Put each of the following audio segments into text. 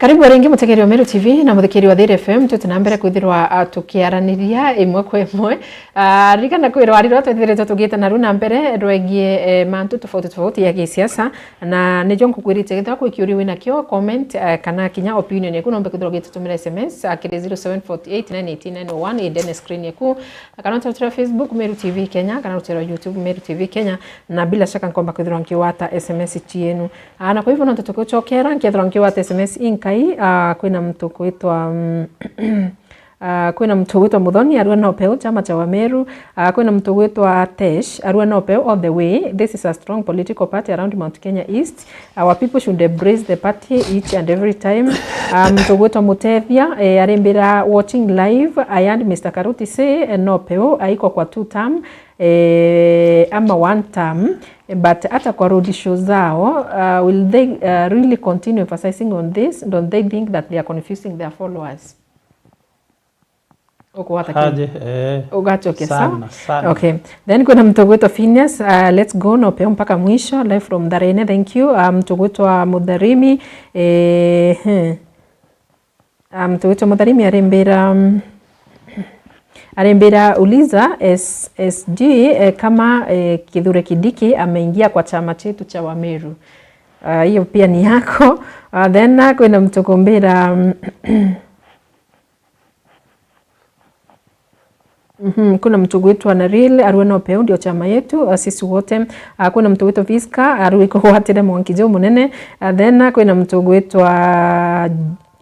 Karibu warengi mutegeri wa Meru TV na muthikiri wa Thiri FM tutinambere kwithirwa tukiaraniria imwe kwa imwe rikana kwirwa riro twithirite tugite na runa mbere rwegie mantu tofauti ya gisiasa na nijo nkukwirite githwa kwikiuri wina kio comment kana kinya opinion yaku nombe kwithirwa gitutumira SMS akiri 0748918901 inde screen yaku kana tutira Facebook Meru TV Kenya kana tutira YouTube Meru TV Kenya na bila shaka nkomba kwithirwa nkiwata SMS chienu na kwa hivyo ntutukuchokera nkithirwa nkiwata SMS kai kwina mtu kuitwa kwina mtu kuitwa Muthoni arua na upeo chama cha Wameru kwina mtu kuitwa Tesh arua na upeo all the way. This is a strong political party around Mount Kenya East. Our people should embrace the party each and every time. Mtu kuitwa Mutethia arimbira watching live. I and Mr. Karuti say no upeo aiko kwa 2 term ama 1 term, but hata kwa road show zao will they really continue emphasizing on this? Don't they think that they are confusing their followers? Ugachoke sana. Okay. Then kuna mtu kuitwa Phineas, let's go na upeo mpaka mwisho live from Darene. Thank you. Mtu kuitwa Mudharimi mtu kuitwa Mudharimi arembera uliza SSG kama Kithure Kindiki ameingia kwa chama chetu cha Wameru. Hiyo pia ni yako. Then kuna mtokombera kuna mtu wetu na real aruena upeo ndio chama yetu sisi wote. Kuna mtu wetu Viska aruiko watire mwankijo munene. Then kuna mtu wetu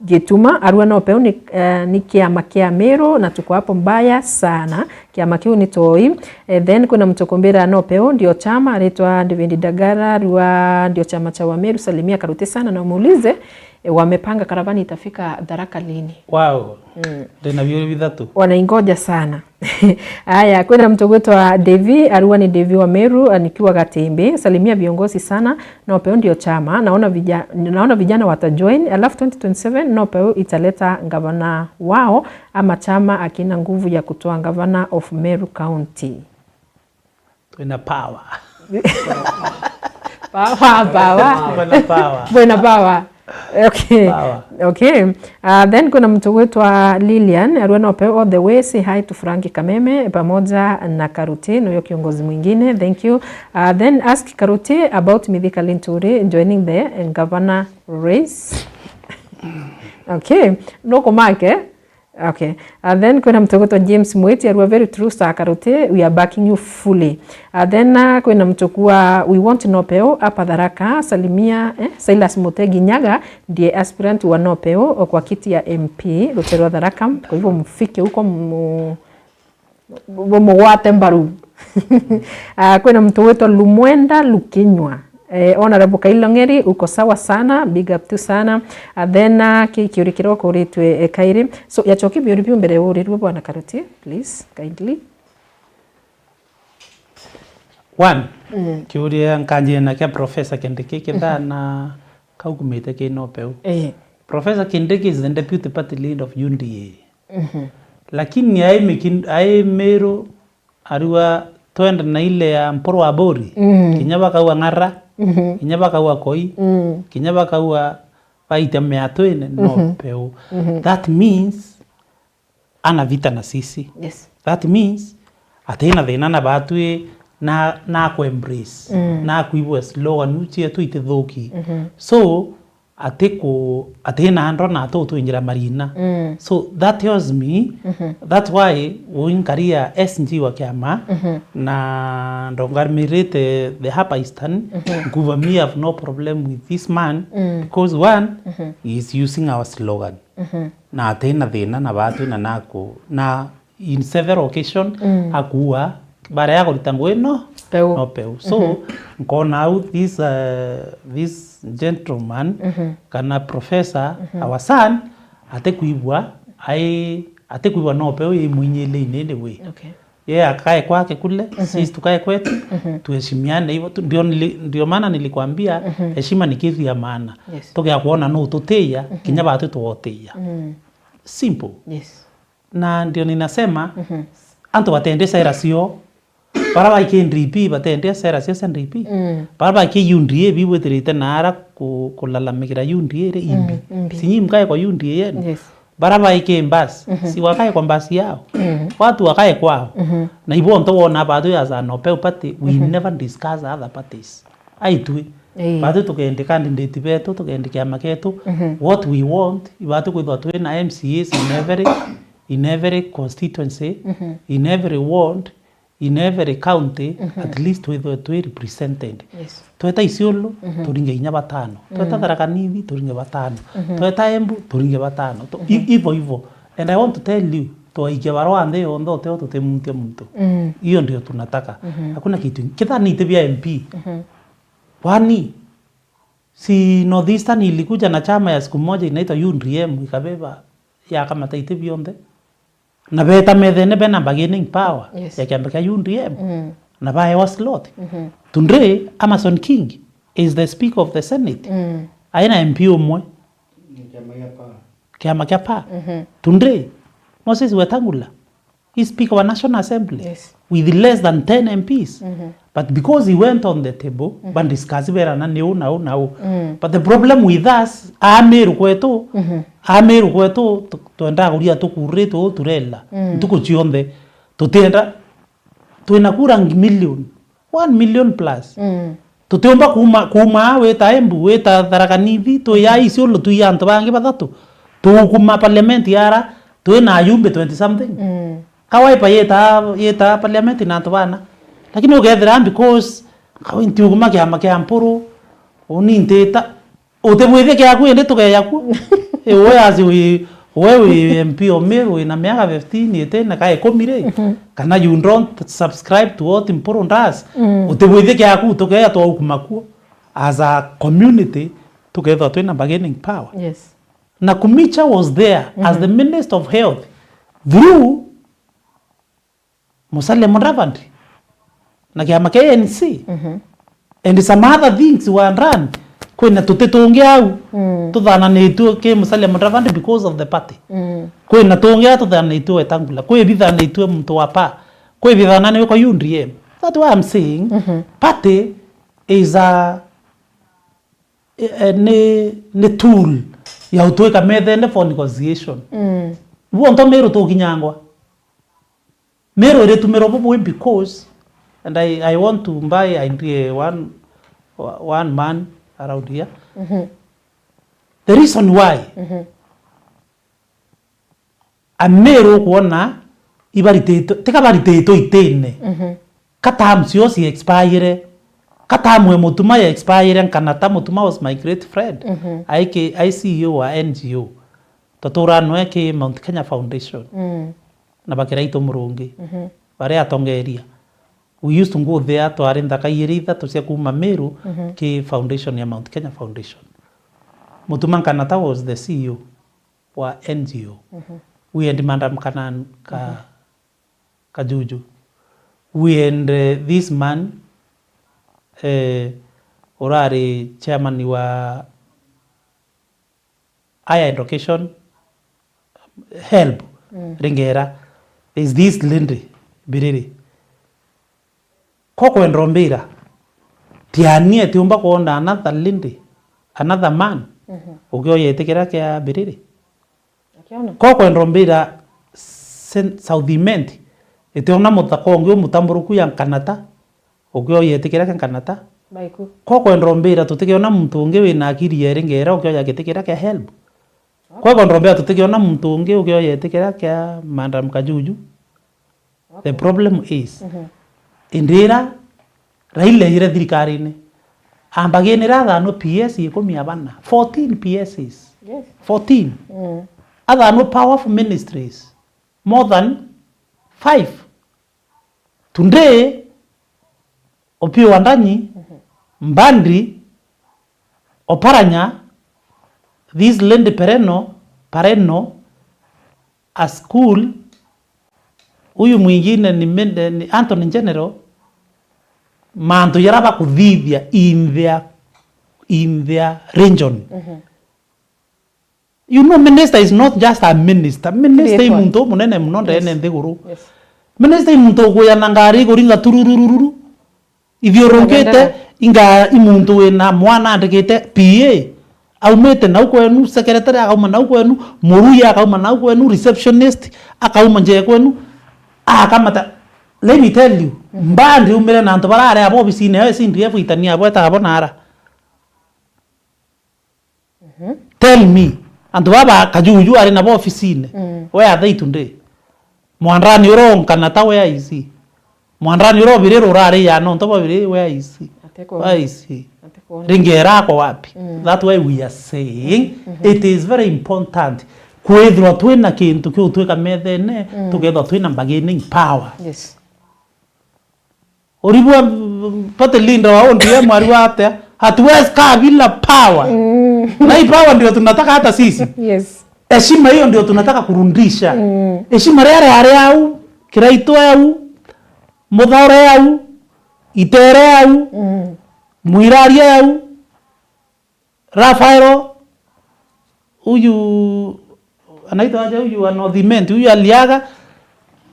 Gituma aruena upeo ni kiama kia Meru na tuko hapo mbaya sana. Kiama kiu ni toi. Then kuna mtu kombera no upeo ndio chama anaitwa David Dagara arua ndio chama cha Wameru. Salimia Karuti sana na muulize wamepanga karavani itafika Tharaka lini? Wow. Dena vile vidatu. Wanaingoja sana. Haya, kuna mtu wetu Devi arua ni Devi wa Meru nikiwa Gatembe. Salimia viongozi sana na upeo ndio chama. Naona vijana watajoin. Alafu 2027 na upeo italeta gavana wao ama chama akina nguvu ya kutoa gavana of Meru County. Tuina power. Buena power. Okay. Okay. Then kuna mtu wetu Lilian aruena upeo all the way. Say hi to Frankie Kameme pamoja na Karuti na huyo kiongozi mwingine. Thank you. Then ask Karuti about Mithika Linturi joining the governor race. Okay. Noko make. Okay. Then kuna mtu wetu James Mweti arua very true sir Karuti, we are backing you fully. Then kuna mtu kuwa we want Nopeo hapa Tharaka. Salimia Silas Mutegi Nyaga ndiye aspirant wa Nopeo kwa kiti ya MP Rutero Tharaka. Kwa hivyo mfike huko mwate mbaru. Kuna mtu wetu Lumwenda Lukinywa Honorable Kailongeri uko sawa sana, big up to sana. Then kiuri kiroko uritwe Kairi. So yachoki biuri mbere urirwe bwana Karuti, please kindly. One. Kiuri nkanje na kia Professor Kindiki kitha na kaugumite ke no peu. Professor Kindiki is the deputy party leader of UNDA. Lakini ai Meru arua twenda na ile ya Mporo wa Bori. Kinyaba kaua ngara. Kinyaba kaua koi. Kinyaba kaua faita meatwene no peu. That means ana vita na sisi. Yes. That means atena thina na batwe na ku embrace. Na kuibwa slogan uchi atu itithuki. So atena andro na to injira marina. So that tells me that's why uinkaria SNG wa kiama na ndongarmirete the Upper Eastern government have no problem with this man because one he is using our slogan. Na atena thina na batu na nako na in several occasions akuwa bara yako litangwe no peu. So nkona out this gentleman kana professor our son atekuibwa no peu mwinyele inene we. Okay. Yeah, akae kwake kule sisi tukae kwetu tuheshimiane hivyo ndio maana nilikwambia heshima ni kitu ya maana. Yes. Toke kuona no tuteya kinyaba atu tuoteya. Simple. Yes. Na ndio ninasema anto watendesa irasio bara ba ke NDP batende sera cia NDP bara ba ke UNDA biweterete nara kulalamikira UNDA re imbi sinyi mkae kwa UNDA yenu bara ba ke mbasi si wakae kwa mbasi yao watu wakae kwao na ibo nto wona bado ya za no pe party we never discuss other parties aitwe bado tukende candidate betu tukende kiama ketu what we want ibatu kwithwa twe na MCAs in every constituency in every ward in every county at least withwa twe represented tweta Isiolo turinge inya batano tweta Tharaka Nithi turinge batano tweta Embu turinge batano hivyo and I want to tell you toikia barua ande ondo teo tutemuntia mtu hiyo ndio tunataka hakuna kitu kidhanite vya MP wani si Northeastern ilikuja na chama ya siku moja inaitwa UNDM ikabeba ya kama taite bionde na beta methene bena bargaining power ya kiamba kia UNDM na bae was slot tundre Amason King is the speaker of the Senate aina MP umwe kiama kia pa tundre Moses Wetangula he speaker of National Assembly with less than 10 MPs but because he went on the table but discuss vera na now but the problem with us ameru kwetu tuenda kuria tukureto turela tukuchionde tutenda tuinakura million 1 million plus tutemba kuma weta Embu weta Tharaka Nithi to ya Isiolo tu yanto bange batatu tukuma parliament yara tuena ayumbe 20 something kawai pa yeta parliament na tobana lakini ugethera because kawinti uguma kia mpuru uninteta utebwithe kia kwende tugeyaku we azi we MP omeru ina miaka 15 yetena kae komire kana you don't subscribe to what mpuru ndas utebwithe kia ku tugeya to ukumaku as a community together twina bargaining power na Kumicha was there as the Minister of Health through Musalia Mudavadi na kiama kia ANC and some other things were run kwena tutetongea au tuthana netu ke Musalia Mudavadi because of the party kwena tongea tuthana netu Wetangula kwe bithana netu mtu wapa kwe bithana ne kwa UNDM that's why I'm saying party is a ne tool ya utweka methene for negotiation wonto mero to kinyangwa mero ile tumero bobo because and I want to buy one man around here the reason why amero kuona ibariteto tekabariteto itene katamsio si expire katamwe mutuma ya expire kanata mutuma was my great friend ICU wa NGO totoranwe ke Mount Kenya Foundation na bakiraito murungi bare atongeria we used to go there to arenda kayiritha to cia kuma Meru ke foundation ya Mount Kenya Foundation mutuma kanata was the CEO wa NGO we and Madam Kanan Kajuju we and this man orari chairman wa higher education help ringera is this Lindi Biriri koko enrombira tianie tiumba kuona another Lindi another man ugyo yetekera kia Biriri koko enrombira Southiment etiona mutakongyo mutamburuku ya Kanata ugyo yetekera kia Kanata baiku koko enrombira tutekiona mtu unge wina akiri yeringera ugyo yagetekera kia help koko enrombira tutekiona mtu unge ugyo yetekera kia Madam Kajuju the problem is indira Raila ire thirikari-ini ambagenera thano PS ikumia bana 14 PSs 14 other no powerful ministries more than 5 today Opiyo Wandanyi Mbandri Oparanya this Lindi Pereno a school huyu mwingine ni Anthony General manto yaraba kuthithia in their region you know minister is not just a minister muntu munene muno ndene nthiguru Minister imuntu kuya na ngari kuringa tururururu ithiurukite inga imuntu wina mwana andikite PA aumete na kwenu secretary akauma na kwenu muruya akauma na kwenu receptionist akauma nje kwenu akamata. Let me tell you mbandi umire na ntobara ari abo bisine he sindu yefuitania abo tabonara. Tell me andu baba kajuju ari na bo ofisine where are they today? Mwandrani uronka na ta where is he? Mwandrani uro birero urare ya no ntoba bire where is he? Where is he? Ringera kwa wapi? That's why we are saying it is very important kwethwa twina kintu kiu twika methene tugethwa twina bargaining power. Yes. Oribwa pate linda wao ndiye mwari wate hatuwezi kaa bila power. Na hii power ndio tunataka hata sisi. Yes. Heshima hiyo ndio tunataka kurundisha. Heshima yare au kiraito au mudhore au itere au mwirari au Rafaelo huyu anaitwa aje huyu anodhiment huyu aliaga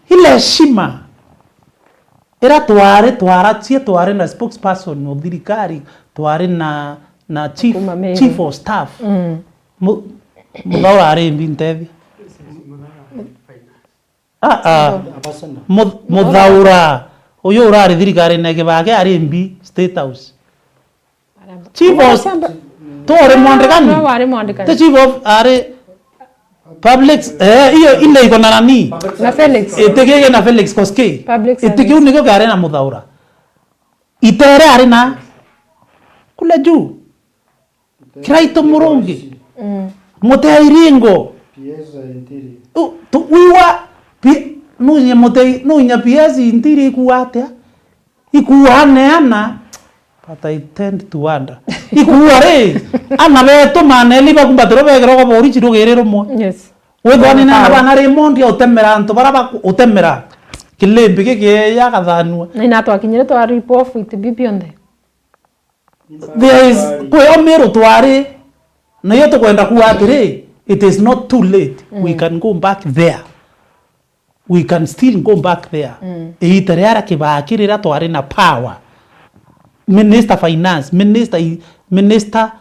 ile heshima era tware na spokesperson of thirikari tware na chief of staff mudhaura ari mbintethi mudhaura uyu urari thirikari na kibake ari mbi state house chief of tore mwandikani the chief of ari public hiyo ile iko na nani na Felix itegege na Felix Koskei itiki uniko kare na mudhaura itere ari na kule juu kiraito murongi muteiringo tu wiwa nunya mutei nunya piasi intiri kuate ikuane ana but I tend to wonder ikuare ana beto maneli bakumbatero begero ko bori chiro gerero mo. Yes. Wethani na bana Raymond ya utemera nto baraba utemera kilembe keke ya kathanwa na inato akinyire to report with bibionde there is kwa mero twari na yoto kwenda kuatire it is not too late we can go back there, we can still go back there itere ara kibakirira twari na power minister finance minister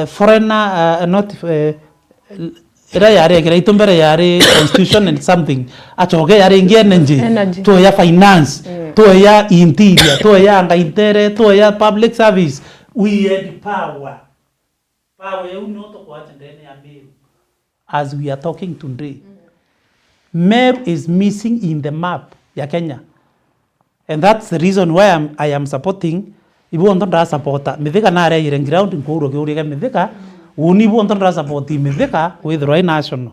foreign not era yare kira itumbere yare constitution and something achoge yare energy to ya finance to ya interior to ya ngaitere to ya public service we had power you not to watch ndene ya Meru as we are talking today. Meru is missing in the map ya Kenya and that's the reason why I am supporting ibu ontonda supporta mithika na area ire ground nkuru kiurige mithika uni ibu ontonda support mithika with Roy National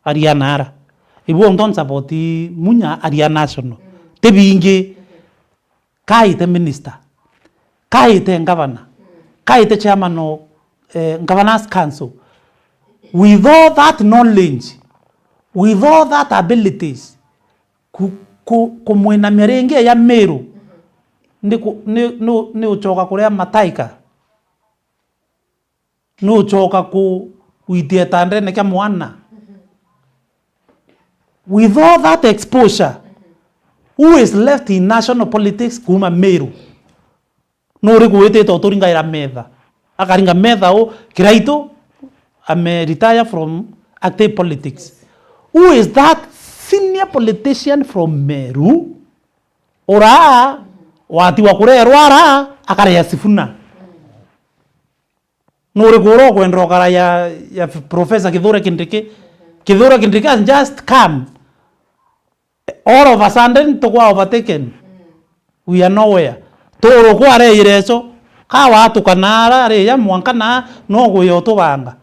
area nara ibu onton support munya area national tebinge kaite minister kaite governor kaite chairman of governors council with all that knowledge with all that abilities kumwena merenge ya Meru ni uchoka kurea mataika ni uchoka ku uitia tandre neka mwana with all that exposure who is left in national politics kuma Meru no rekuete to toringa ira metha akaringa metha o kiraito ame retire from active politics. Who is that senior politician from Meru ora wati wa kurerwa ara akaria Sifuna no rekoro kwendro kara ya Professor Kithure Kindiki has just come all of a sudden to go overtaken we are nowhere toro kwa re ireso ka watu kanara re ya mwankana no goyo to banga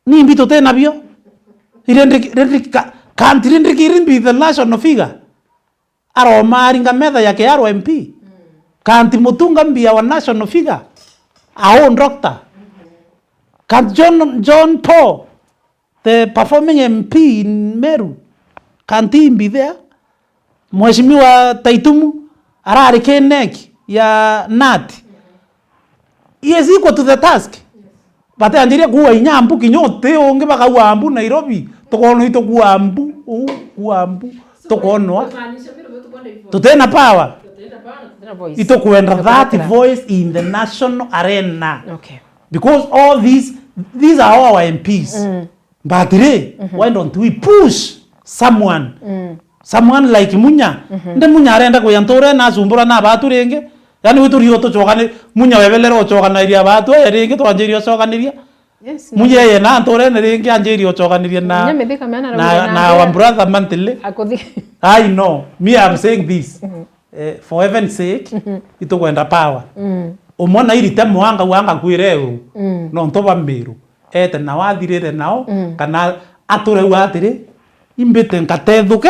ni mbito tena bio irendrika country ndrikirimbi the national figure aro maringa metha yake ya MP kanti mutunga mbia wa national figure ao doctor kan John Paul the performing MP in Meru kanti mbi there mheshimiwa Taitumu arari keneki ya nati he is equal to the task but andiria kuwa inyambu kinyote onge baka wambu Nairobi tukono ito kuambu tukonwa tutena power ito kuenda that voice in the national arena. Okay. Because all these are our MPs. But why don't we push someone like Munya? Nde Munya arenda kuyantore na zumbura na batu renge. Yani witu rio to chokane Munya webelero chokana iria batu renge to anjerio chokaniria. Yes. Munya ye na antore ne renge anjerio chokaniria na one brother mantile. I know. Me I'm saying this. For heaven's sake, ito kwenda power. Umona irite mwanga wanga kwireu no ntoba mbiru ete na wathirire nao kana ature watire imbete nkatethuke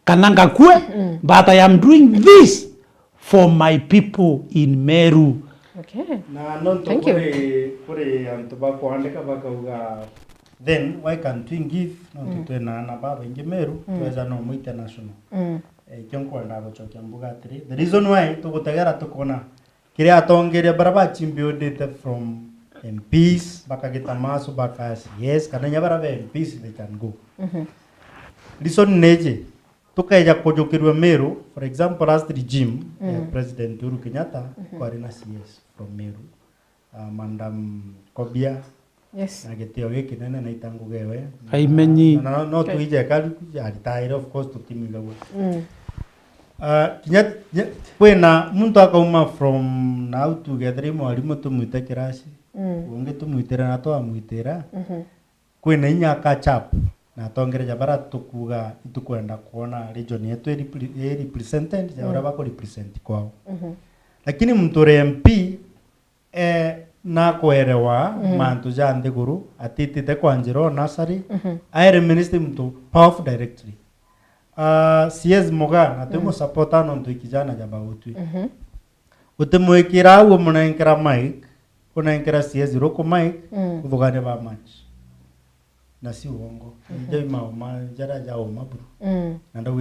kana ngakue but I am doing this for my people in Meru. Okay. Na nonto kore antoba kuandika bakauga then why can't we give nonto twena na baba inge Meru tweza no mu international kionko ndago chokia mbuga atiri the reason why tugutegera tukona kire atongeria baraba chimbio data from MPs bakageta maso bakas yes kana nyabara be MPs they can go listen neje tukaja kujokirwa Meru for example last regime President Uhuru Kenyatta kwarina CS from Meru Madam Kobia yes na getio wiki nene na itangu gewe aimenyi no tuije kali retire of course tutimiga kwena muntu akauma from now together mwalimu tumwite kirasi unge tumwitira na to amwitira kwena inya catch up na tongereja bara tukuga itukwenda kuona region yetu represented ya uraba ko represent kwao lakini mtu MP na kuerewa mantu jande guru atitite kwa njiro nasari aire minister mtu powerful directory CS Moga na temo supporta no ntu kijana jaba utwi utemwekira uo munankira mic kunankira CS roko mic kuvugane ba match na si uongo ndio ma jara jao maburu na ndio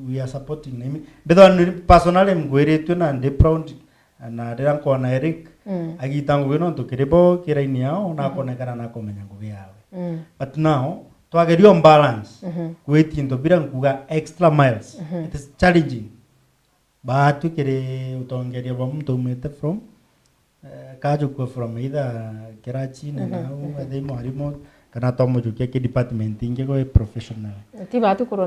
we are supporting him betho personally mgwire na ndi proud na ndira kona Eric agitangu gino ntukiribo kiraini yao na konekana na komenya ngugi yawe but now twagerio balance kweti ndo bira nkuga extra miles it is challenging but kire utongeria ba mtu umete from kaju ko from either Karachi na they mwalimu kana tomo jukia ki department inge ko professional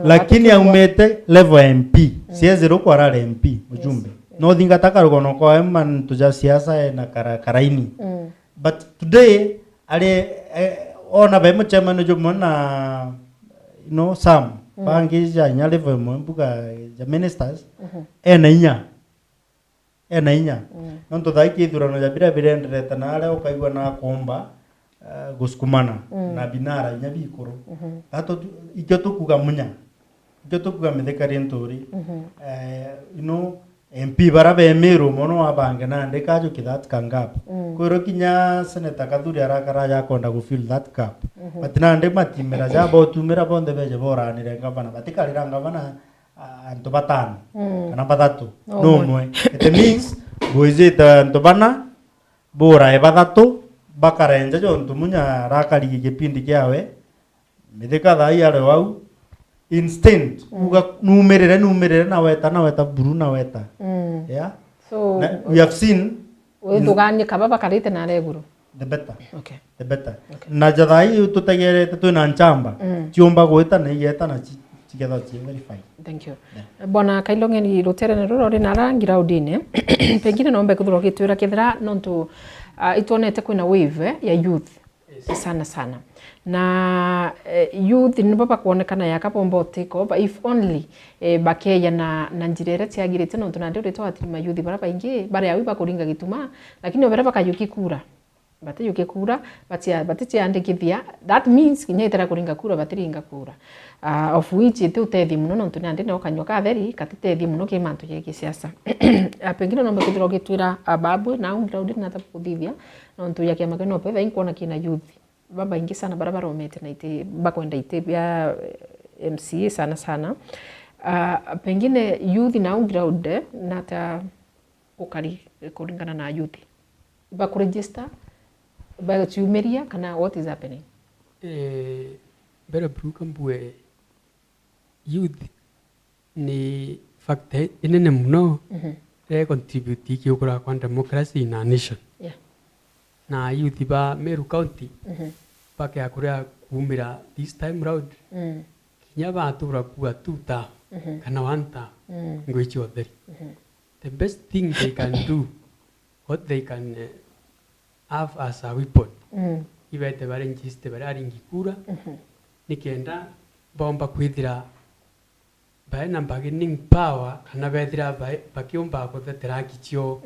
lakini umete level MP siwezi roko ara MP ujumbe no thinga takarugono kwa man tuja siasa na karaini but today ale ona be mchama jo mona Sam bangi ja nya level mo mbuga ja ministers ena inya nonto daiki durano ja bira birendre tanale ukaigwa na komba guskumana na binara nya bikoro ato ikyo tukuga munya ikyo tukuga medekari ntori MP barabe Meru mono abange na ndeka jo kidat kangap kwero kinya seneta kaduri arakara ya konda go fill that cup but na nde matimera ja bo tumera bonde beje bora ni renga bana batikali ranga bana anto batano kana batatu no mwe it means boize ta anto bana bora e batatu bakarenja jo ntumunya rakali kipindi kyawe medeka dai ale wau instant uga numerere na weta buru na weta yeah so we have seen we duganye kababa karite na reguru the better okay the better na jadai tutagere tu na nchamba chiomba goeta na yeta na together very fine thank you bona kailonge ni rotere ne roro ri narangira udine pengine nombe kuthuro kitwira kithira nontu itonete kwina wave ya youth sana na youth ni baba kuonekana yakapombotiko but if only bakeya na njirere tiagirite no tunande uri twatirima youth bara baingi bara yawi bakuringa gituma lakini obera bakayuki kura bate yuki kura batia andikithia that means kinyetera kuringa kura batiringa kura of which ite utethi muno no tunande no kanyoka theri katitethi muno ke mantu yeki siasa pengine no mbekithiro gitwira babu na unground na taputhithia no ntu yake mageno pe inkuona kina youth baba ingi sana barabara omete na ite bakwenda ite bya MCA sana pengine youth na ground na ta ukari kulingana na youth ba register ba tumeria kana what is happening bere bruka mbue youth ni factor inene muno contribute kiukura kwa democracy in a nation. Yeah. Na youth ba Meru County pake akuria kumira this time round kinya batura kuwa tuta kana wanta ngwichi otheri. The best thing they can do, what they can have as a weapon, ibete barenjiste bararingikura nikenda bomba kwithira baena bargaining power kana bethira bakiomba kuthetera kichio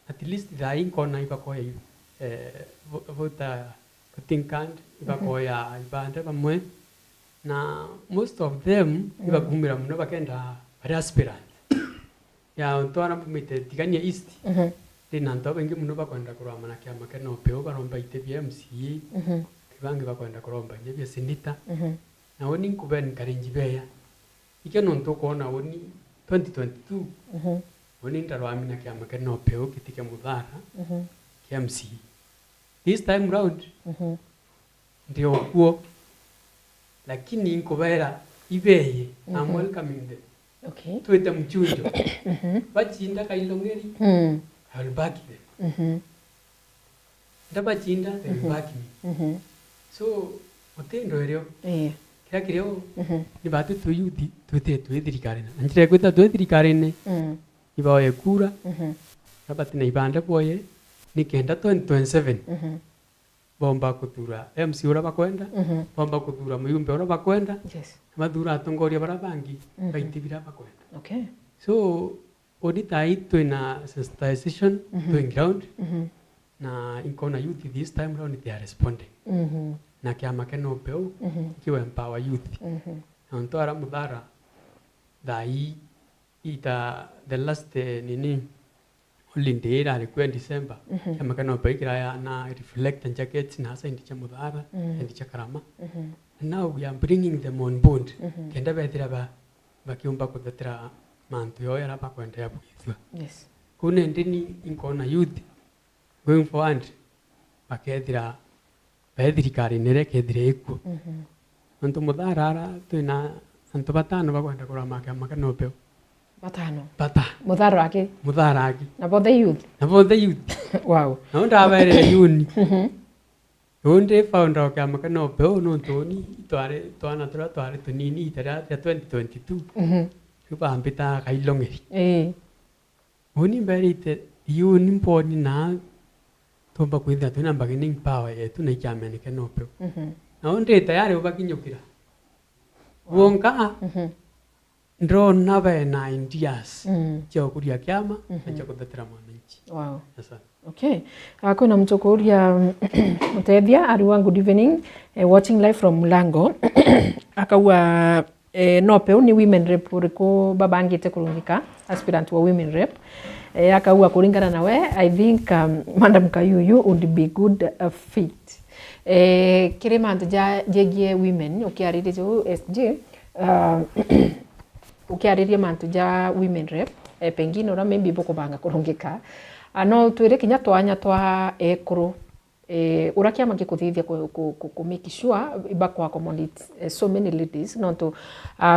at least the income ibakoya voter voting card ibakoya ibande bamwe na most of them ibakumira muno bakenda bari aspirant ya ntwara mumite tigania east rina ndo bengi muno bakwenda kurama na kiama keno peo baromba ite BMC kibangi bakwenda kuromba nyebya senator na woni kuben karinji beya ikeno nto kona woni 2022 woni ndarwami na kiama keno peo kitike mudhara KMC this time round ndio kuo lakini nkobera ibeye I'm welcoming them. Okay. Tuete mchujo bachinda kailongeri I'll back them. Ndabachinda they'll back me. So otendo eryo kira kiryo ni batu tuyuti tuete tuethirikari na njire kwita tuethirikari ne ibaye kura abati na ibanda boye ni kenda 2027 bomba kutura MC ora bakwenda bomba kutura muyumbe ora bakwenda madura atongoria barabangi baitibira bakwenda. Okay. So odita itu na sensitization to ground na inkona youth this time round they are responding na kiama keno peo kiwa empower youth na ntwara mudhara dai ita the last nini holiday ra kwa December kiama keno peo kira na reflect and jackets na hasa ndicha mudhara ndicha karama. Now we are bringing them on board kenda betira bakiumba kuthetera mantu yo yara bakwenda yabuithwa. Yes. Kune ndini inkona youth going forward bakethira baethirikari nere kethire ikuo antu mudharara twina antu batano bakwenda kurama kiama keno peo bata Mudhara ake na bothe youth wow na ndabere yuni onde founder kiama keno peo no toni twana tware tunini itara ya 2022 kubambita kailongeri oni berite yuni mponi na tomba kwitha tuna bargaining power yetu na kiama keno peo na onde tayari ubakinyukira wonka ndo nabe na ideas cha kuria kiama na cha kuthetera mwananchi. Wow. Yes, okay. Kuna mtokoria Mutethia ariwa good evening watching live from Mulango akawa nopeo ni women rep uriko babangite kurungika aspirant wa women rep akawa kuringana nawe I think Madam Kayuyu would be good fit kire mantu jegie women ukiarire jo SG ukiariria mantu ja women rep pengine ora maybe boko banga kurungika no twire kinya twanya twa ekuru ura kiama gikuthithia ku make sure ibakwa accommodate so many ladies no to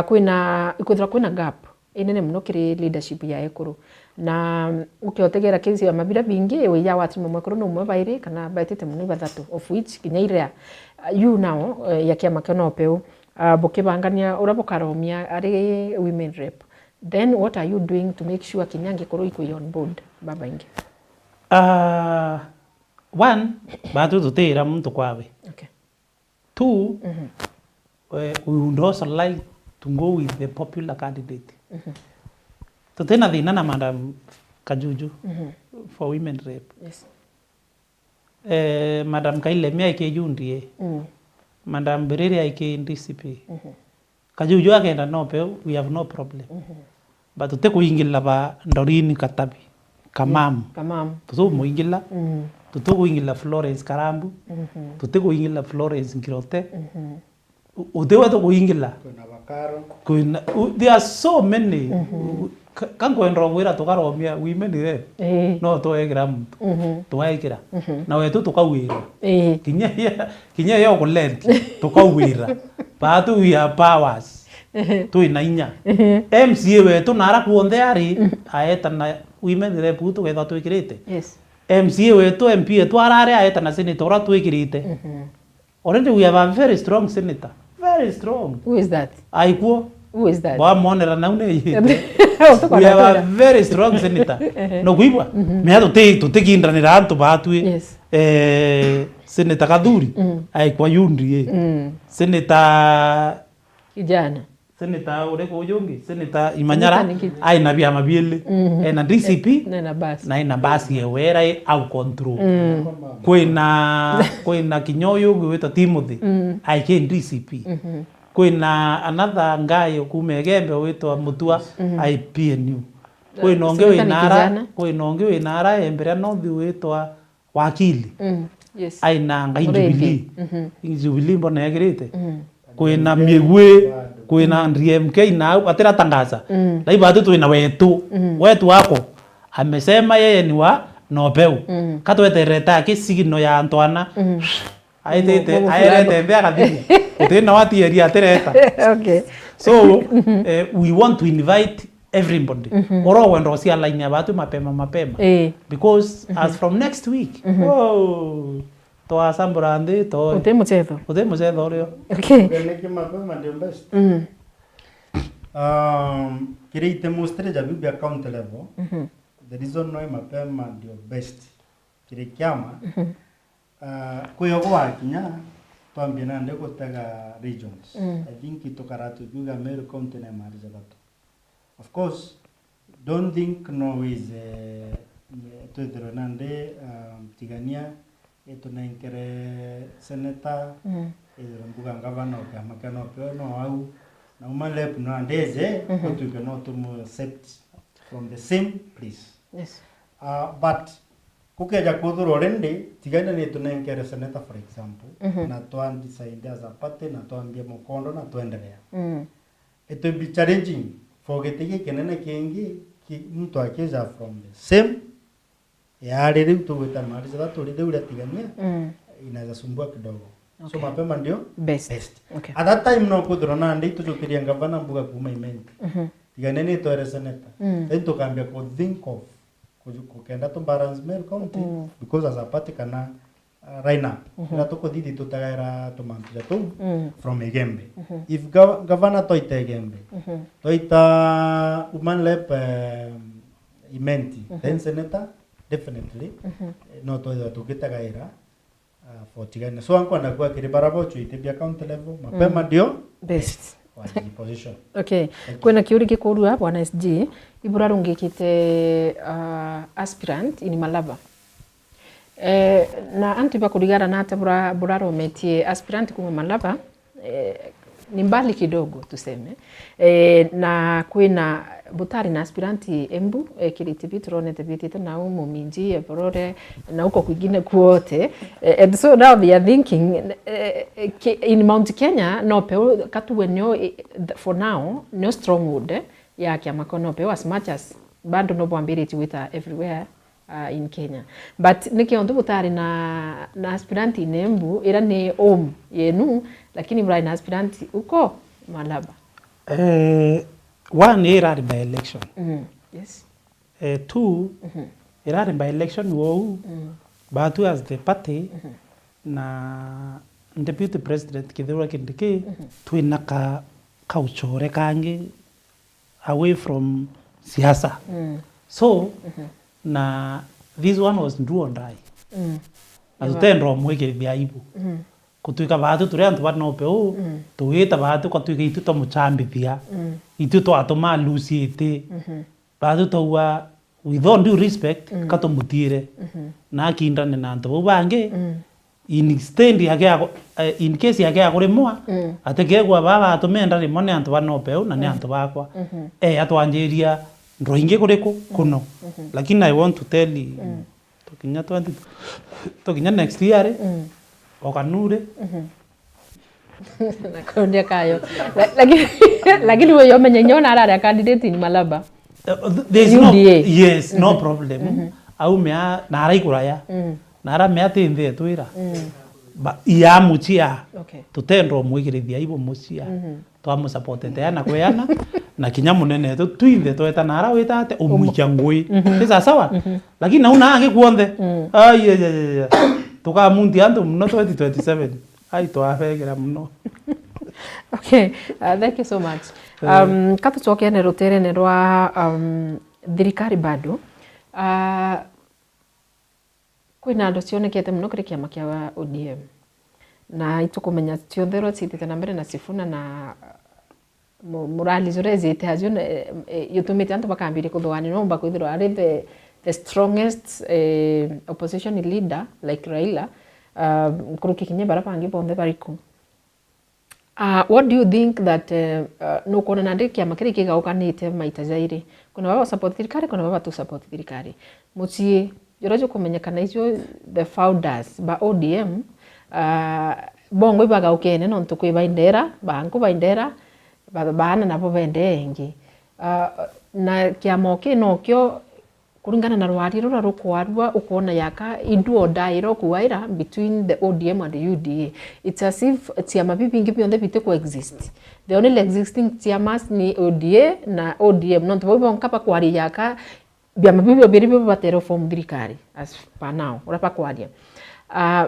kwina gap inene muno kiri leadership ya ekuru na ukiotegera kesi ya mabira bingi we ya watu mwekuru no mwe baire kana baitete muno bathatu of which kinya ire you now ya kiama keno peo bokibangania urabokaromia ari women rep then what are you doing to make sure kinyange koro iko on board baba ingi one batu tutira muntu kwawe. Okay. Two we would also like to go with the popular candidate. Tutena thina na Madam Kajuju for women rep. Yes. Madam Kaileme ake yundie Madam Bereri ake DCP Kajuju agenda no pe we have no problem but tute kuingila ba Ndorini Katabi Kamam tuto muingila tuto kuingila Florence Karambu tute kuingila Florence Ngirote utewa to kuingila kuna bakaro there are so many kankwenda gwira tukaromia women rep no twekira muntu twekira na wetu tukawira kinya yo kulent tukawira batu we have powers tuina inya MCA wetu nara kuonde ari aeta na women rep tugetha twikirite MCA wetu MP wetu arare aeta na senator twikirite already we have a very strong senator, very strong. Who is that? Aikuo. Who is that? Ba monera na une we have a very strong senator. No kuibwa. Me tutekindanira antu batu senator Kadhuri aikuwa yundi senator kijana senator ureko uyungi senator Imanyara aina bia mabiele na DCP na ina basi yewera au control kwina kinyoyo gwita Timothy aike DCP kwina another guy okumegembe witwa Mutua IPNU kwina onge winara embera nothi witwa wakili aina ngai Jubilee mbona yagirite kwina miegwe kwina DMK na atira tangaza lai bado twina wetu wako amesema yeye ni wa Nobel katwetereta kisigino ya Antoana airete mbea kathini utina watieria atireta okay so we want to invite everybody oro wendo cia line batu mapema because as from next week to asambura ndi to utemuchetho rio okay Keleke mapema ndio best kirite mustre jabibi account level the reason why mapema ndio best kirikiama kuyogo wakinya twambie nande gutaga regions I think itokaratu biga Meru county na mariza gato of course don't think no is to nande tigania etunenkere senator mbuga ngavana okamaka no peo no au na umalep no andeze to cannot accept from the same place but kukeja kudhuru rende tigana ni tunenkere senator for example na twandi sainde as a party na twambie mukondo na tuendelea it will be challenging forgetting kenene kingi mtu akija from the same yale leo tuweta mali za watu leo tigania inaweza sumbua kidogo so mapema ndio best. Okay. At that time no kudhuru na ndi tujukiria ngavana mbuga kuma imenti tiganeni to senator then tukambia ko think of kukenda to balance Meru county because as a party kana right now na tuko didi tutagaira to mantuja tu from Igembe if governor toita Igembe toita umanlep imenti then senator definitely no to tukitagaira for tigana so anko na kwa kiribarabo chuite bia county level mapema ndio best position. Okay. Kwena kiuri kikurua bwana SG iburarungikite aspirant ini Malaba. Na antu bakurigara na ate burarometie aspirant kuma Malaba ni mbali kidogo tuseme. Na kwena butari na aspiranti Embu Kiriti Bitrone tebitite na umu minji eborore na uko kwingine kuote and so now they are thinking in Mount Kenya no pe katuwe nyo for now no stronghold ya kiama kono pe as much as bando no ability with everywhere in Kenya but nikiondu butari na aspiranti in Embu ira ni yenu lakini bra na aspiranti uko Malaba one era by election yes two era by election wo batu as the party na deputy president Kithure Kindiki twina ka uchore kangi away from siasa so na this one was do and die azutendro mweke bia ibu kutuika batu turi antu bano pe tuita batu kutuika itu to muchambithia itu to atoma luciete batu to wa with all due respect kato mutire na kindane na antu bange in stand yake in case yake akoremwa atekegwa baba atumenda rimone antu bano pe na ne antu bakwa atwanjeria ndroinge kureko kuno lakini I want to tell you tokinya next year okanure nakondia kayo lakini wewe umenye nyona ara candidate ni Malaba there's no UDA. yes no problem au mea nara ikuraya nara mea tinde twira ba ya muchia Okay. tutendro mwigirithia ibo muchia twamu support teana kweana na kinya munene tu twinde tweta nara witate umuikia ngui ni sawa lakini nauna ange kuonde ai tukamundi andu mno 2027 ai twafegera mno. Okay, thank you so much. Katucoke ne rutere rwa thirikari bado kwina andu cionekete muno kiri kiama kia ODM na itukumenya ciothe ro citite na mbere na Sifuna na murali zure zite hajo yutumite antu bakambire kuthwani no bakwithirwa ari the strongest opposition leader like Raila kuruki kinye barapangi bonde bariku. What do you think that no kona nandi kiama kiri kigaukanite maita zairi kuna baba support thirikari kuna baba tu support thirikari mucie jorojo kumenyekana icio the founders ba ODM bongo ibagaukene no ntukwi baindera banku baindera bana nabo bendengi na kiama kino kyo kuringana na rwari rura rukwarwa ukona yaka iduo dairo kuwaira between the ODM and the UDA. It's as if tiama bibingi bionde bite coexist. The only existing tiamas ni ODA na ODM no ntobo bonkapa kwari yaka biama bibio biribi batero form thirikari as per now urapa kwaria.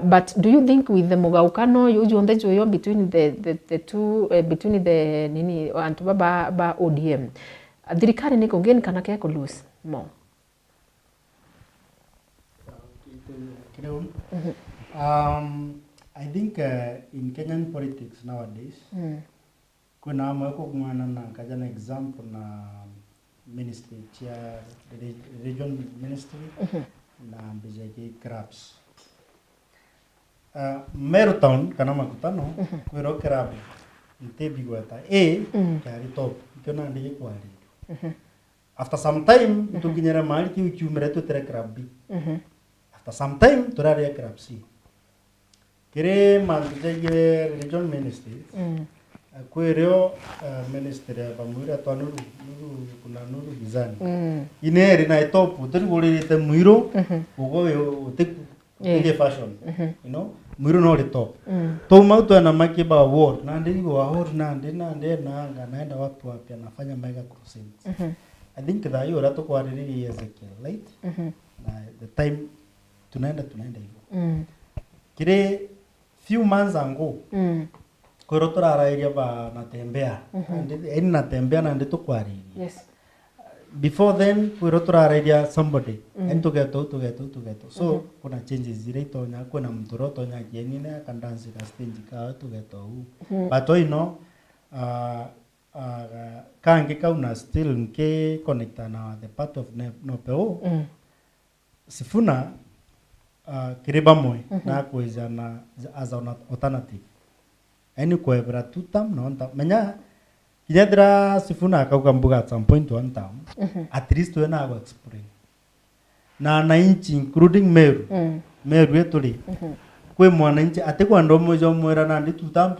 But do you think with the mugaukano yujonde joyo between the two between the nini antu ba ODM thirikari niko ngeni kana kya ko lose more? I think in Kenyan politics nowadays, kuna mweko kumana na kajana example na ministry chair, region ministry na BJK crabs. Meru town kana makutano kwero crab ntebi gwata kari top kiona ndije kwari. After some time tukinyera mali ki uchumere tu tere crab. After some time turare crab si. Kire mantuje region ministry. Kwero ministry ya bamura twanuru kuna nuru bizani. Ineri na top turi gorite muiro ugo yo tek fashion. You know muiro no top. To mauto na makiba award na ndigo award na ndina na naenda watu wapya nafanya mega crusades. I think that you rato kwa riri Ezekiel right? The time tunaenda hivyo. Kile few months ago kwero turarairia ba natembea eni natembea na ndito kwari. Yes. Before then kwero turarairia somebody and together so kuna changes zile itonya kuna mtoro tonya geni na kandansi ka stage ka together but you know kange kauna still nke connecta na the part of Nopeo Sifuna kiriba moy na kuweza na as an alternative any kuebra tutam na onta menya kinyadra Sifuna akauka mbuga at some point one time at least we na go explain na inchi including Meru yetuli kwe mwananchi ate kwa ndo moja mwera na ndi tutam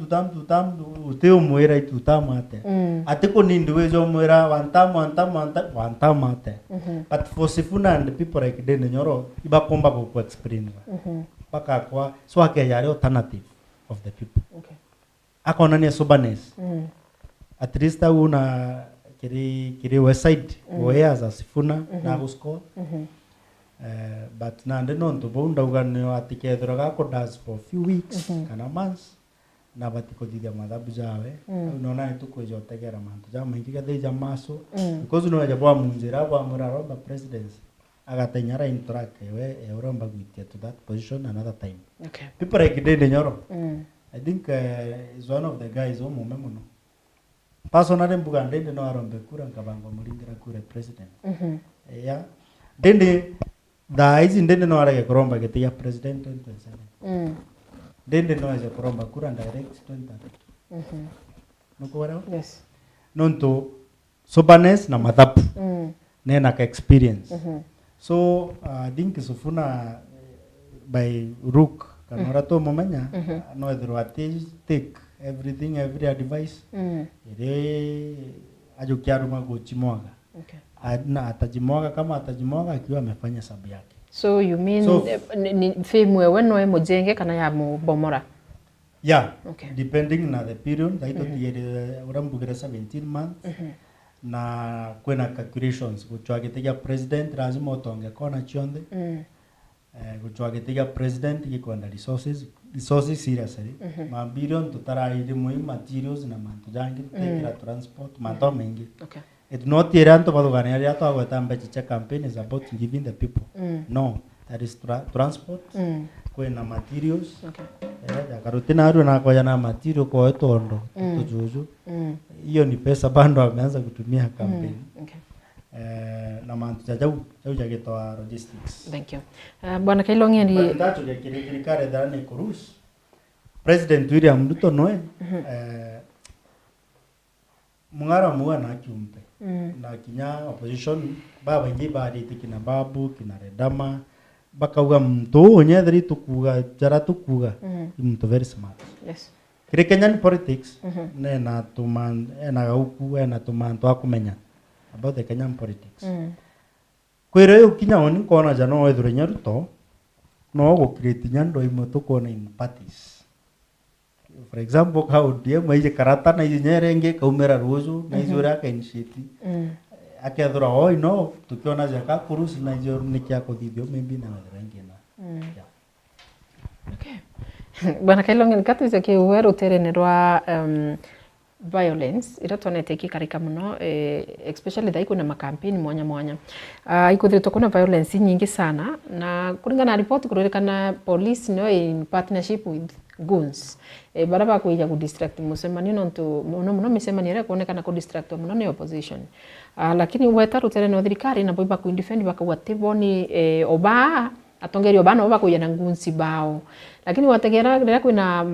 uteo mwera tutam ate ate ko nindiwezo mwera wantam ate but for Sifuna and the people like den nyoro iba komba ko explain paka kwa so ake yare alternative of the people. Okay. Akona ni sobanes at least una kiri website where as Sifuna na usko but na ndeno ntubunda uganyo atikethro gako does for few weeks kana months na batiko thithia mathabu jawe unaona tukojo tegera mantu jama ingiga thija maso because no ya bwa munjira bwa muraro ba president agatenyara interact we euromba gwitia to that position another time. Okay. People like Dede Nyoro I think is one of the guys who mumemuno personally mbuga Dede no arombe kura ngabango mulingira kura president yeah Dede da hizi Dede no arage kuromba getia president 2027 Dede no aje kuromba kura direct 2030 nuko wala Yes. nonto sobanes na madhapu nena ka experience so I think Sifuna by Rook kanora to momenya no edro take everything every advice ire ajukiaruma gochimwaga Okay. Na atajimwaga kama atajimwaga akiwa amefanya sababu yake. So you mean ni fame wewe no mujenge kana ya mubomora? Yeah. Okay. Depending na the period, daito tiere urambugire 17 months. Na kwena calculations kuchwagitiga president lazima utonge kona chionde. Kuchwagitiga president gikwenda resources seriously. Mabilion tutaraire muhimu materials na mantu jangi tekira transport manto mengi. Okay. It not iranto badugani ari ato agweta mbeche campaign is about giving the people. No, that is transport. Kwena materials. Okay. Karutina aru na kwa na material kwa etondo tujuju. Hiyo ni pesa bando ameanza kutumia campaign. Okay. Na mantu jajau jagetoa logistics. Thank you. Bwana Kailongi ndi Tatu ya kirikare dhani kurus. President William Ruto noe mungara muga na kiumpe. Na kinya opposition baba ngi bari tikina babu kina redama bakauga mtu onyethri tukuga jara tukuga mtu very smart. Yes. Kire Kenyan politics na tuman na gauku na tuman to akumenya about the Kenyan politics. Kwire ukinya oni kona jano wethure nyaruto no go create nyando imwe tukona in parties. For example, how dia maije karata na inyerenge kaumera ruzu na izura ka initiate. Akethura oi no tukiona jaka kurusi na izura nikia kuthithio maybe na wethure na. Okay. Bwana Kailongi nikatuiza ki uweru terene rwa violence ira tonete ikikarika muno especially thai kuna makampeni mwanya mwanya ikuthirito kuna violence nyingi sana na kuringana na report kurerekana police no in partnership with goons baraba kuija ku distract musemani nontu muno misemani ira kuonekana ku distract muno ni opposition lakini weta rutere no thirikari na boiba ku defend bakawatiboni oba atongerio bana oba kuja na ngunsi bao lakini wategera rira kwina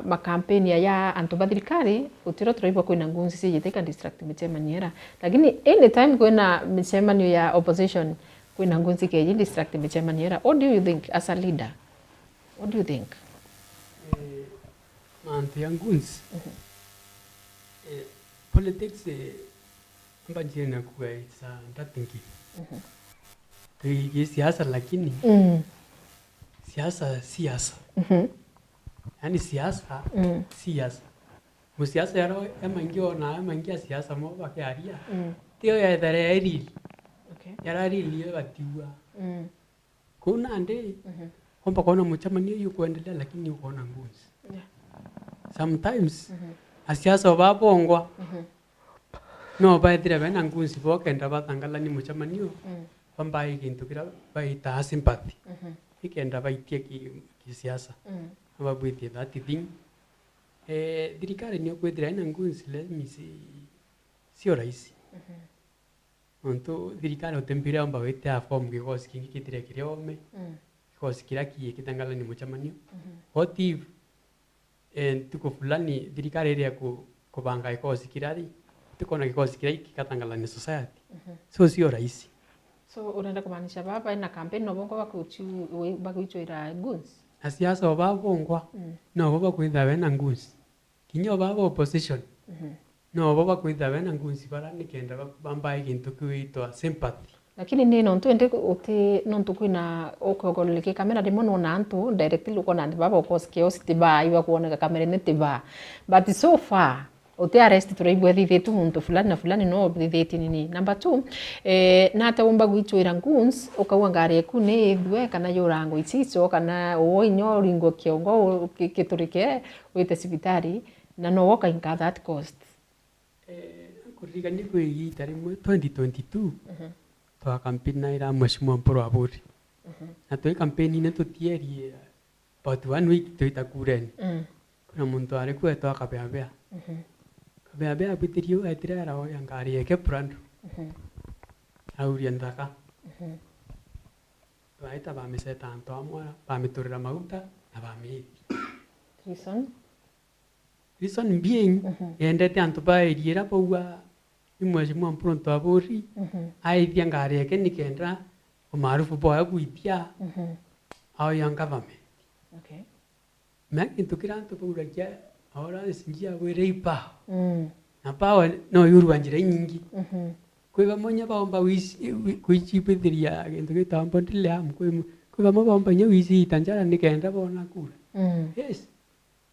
makampeni ya antobathirikari utiro turaibo kwina ngunsi sijiteka distract michemaniera lakini anytime kwina michemanio ya opposition kwina ngunsi keji distract michemaniera. What do you think as a leader? What do you think? Mantu ya ngunsi politics mbajire na kuwa isa ndatingi tuigi siasa lakini siasa yani siasa siasa musiasa yaro emangio na emangia siasa mo bakiaria tio ya dare eri yara rili batiwa kuna ande kompa kona mchamani yu kuendelea lakini ukoona nguzi sometimes asiasa babongwa no baithira bena nguzi bokenda batangala ni mchamani pambai kintu kira baita sympathy ikenda baitie ki siasa ababwitie that thing thirikari ni kwethira ina ngunzi let me see sio rahisi onto thirikari utembire amba wete a form kikosi kingi kitire kiriome kikosi kira kitangala ni mchamanio what if tuko fulani thirikari ile kubanga kikosi kirari tuko na kikosi kira kikatangala ni society so sio rahisi. So unaenda kumaanisha baba ina campaign no bongo bakuichoira guns asiasa babongwa no baba kwitha bena nguns kinyo baba opposition no baba kwitha bena nguns bara nikenda bamba ikintu kwitwa sympathy lakini ni no ntu ende uti no ntu kwina okogoleke kamera de mono na ntu directly luko na baba okoske ositiba iwa kuona kamera ne tiba but so far uti arrest turaibwa thithetu muntu fulani na fulani no thitheti nini. Number 2 na ta umba gwichoira nguns ukauga ngari eku ni thwe kana yurango icico kana oinyo ringo kiongo kiturike wite cibitari na no woka in that cost kuriga ni kuigita rimwe 2022 twa campaign na ira mheshimiwa Mporo Aburi na twa campaign ine tutierie about 1 week tuita kureni kuna muntu ari kwetwa kabea kabea bitirio atirera o yangari eke brand auria ndaka baita ba meseta anto amora ba miturira mauta na ba mi reason being endete anto ba iriera pauwa imweshimwa Mporo Aburi aithia ngari eke nikendra umaarufu boya kuitia au young government Maki tukiranto paura kia ahora sinjia were ipa na pawa no yuru anjira nyingi kwi bamonya baomba kuichipithiria gintu gitambo ndileamu kwi bamwe baomba nya wici itanjara nikenda bona kura. Yes.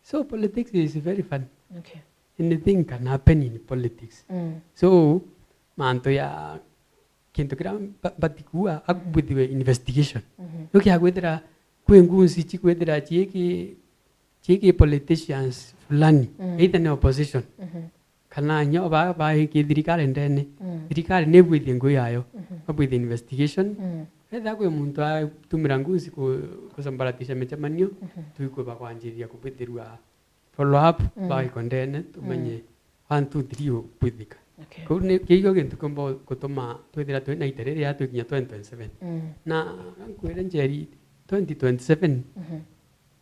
So politics is very fun. Okay. Anything can happen in politics. So manto ya kintu kira batikua akubithiwe investigation. Yoki agwethera kwi ngunsi chikwethera chiki politicians fulani either ne opposition kana nyo ba thirikari ndene thirikari ne bwithie ngui yayo babwithie investigation etha kwi muntu atumira ngunsi kusambaratisha micemanio tuikwe bakwanjiria kubithirwa follow up ba ikondene tumenye 1 2 3 ubwithika. Kau ni kiyo gintu kombo kutuma twithira twina iterere ya twikinya 2027 na nkwire njeri 2027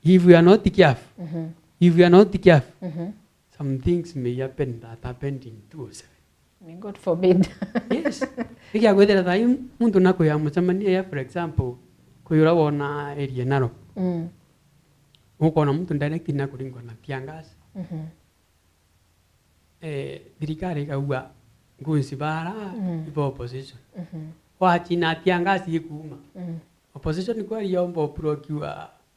if we are not careful some things may happen that happened in 2007. May God forbid. Yes. Ikia gwethera thai muntu nako ya mucemania ya for example kuyura wona area naro ukona muntu direct na kuringwa na tiangas thirikari ikauga ngunsi bara ibo opposition wachi na tiangas ikuma opposition kwari yombo procure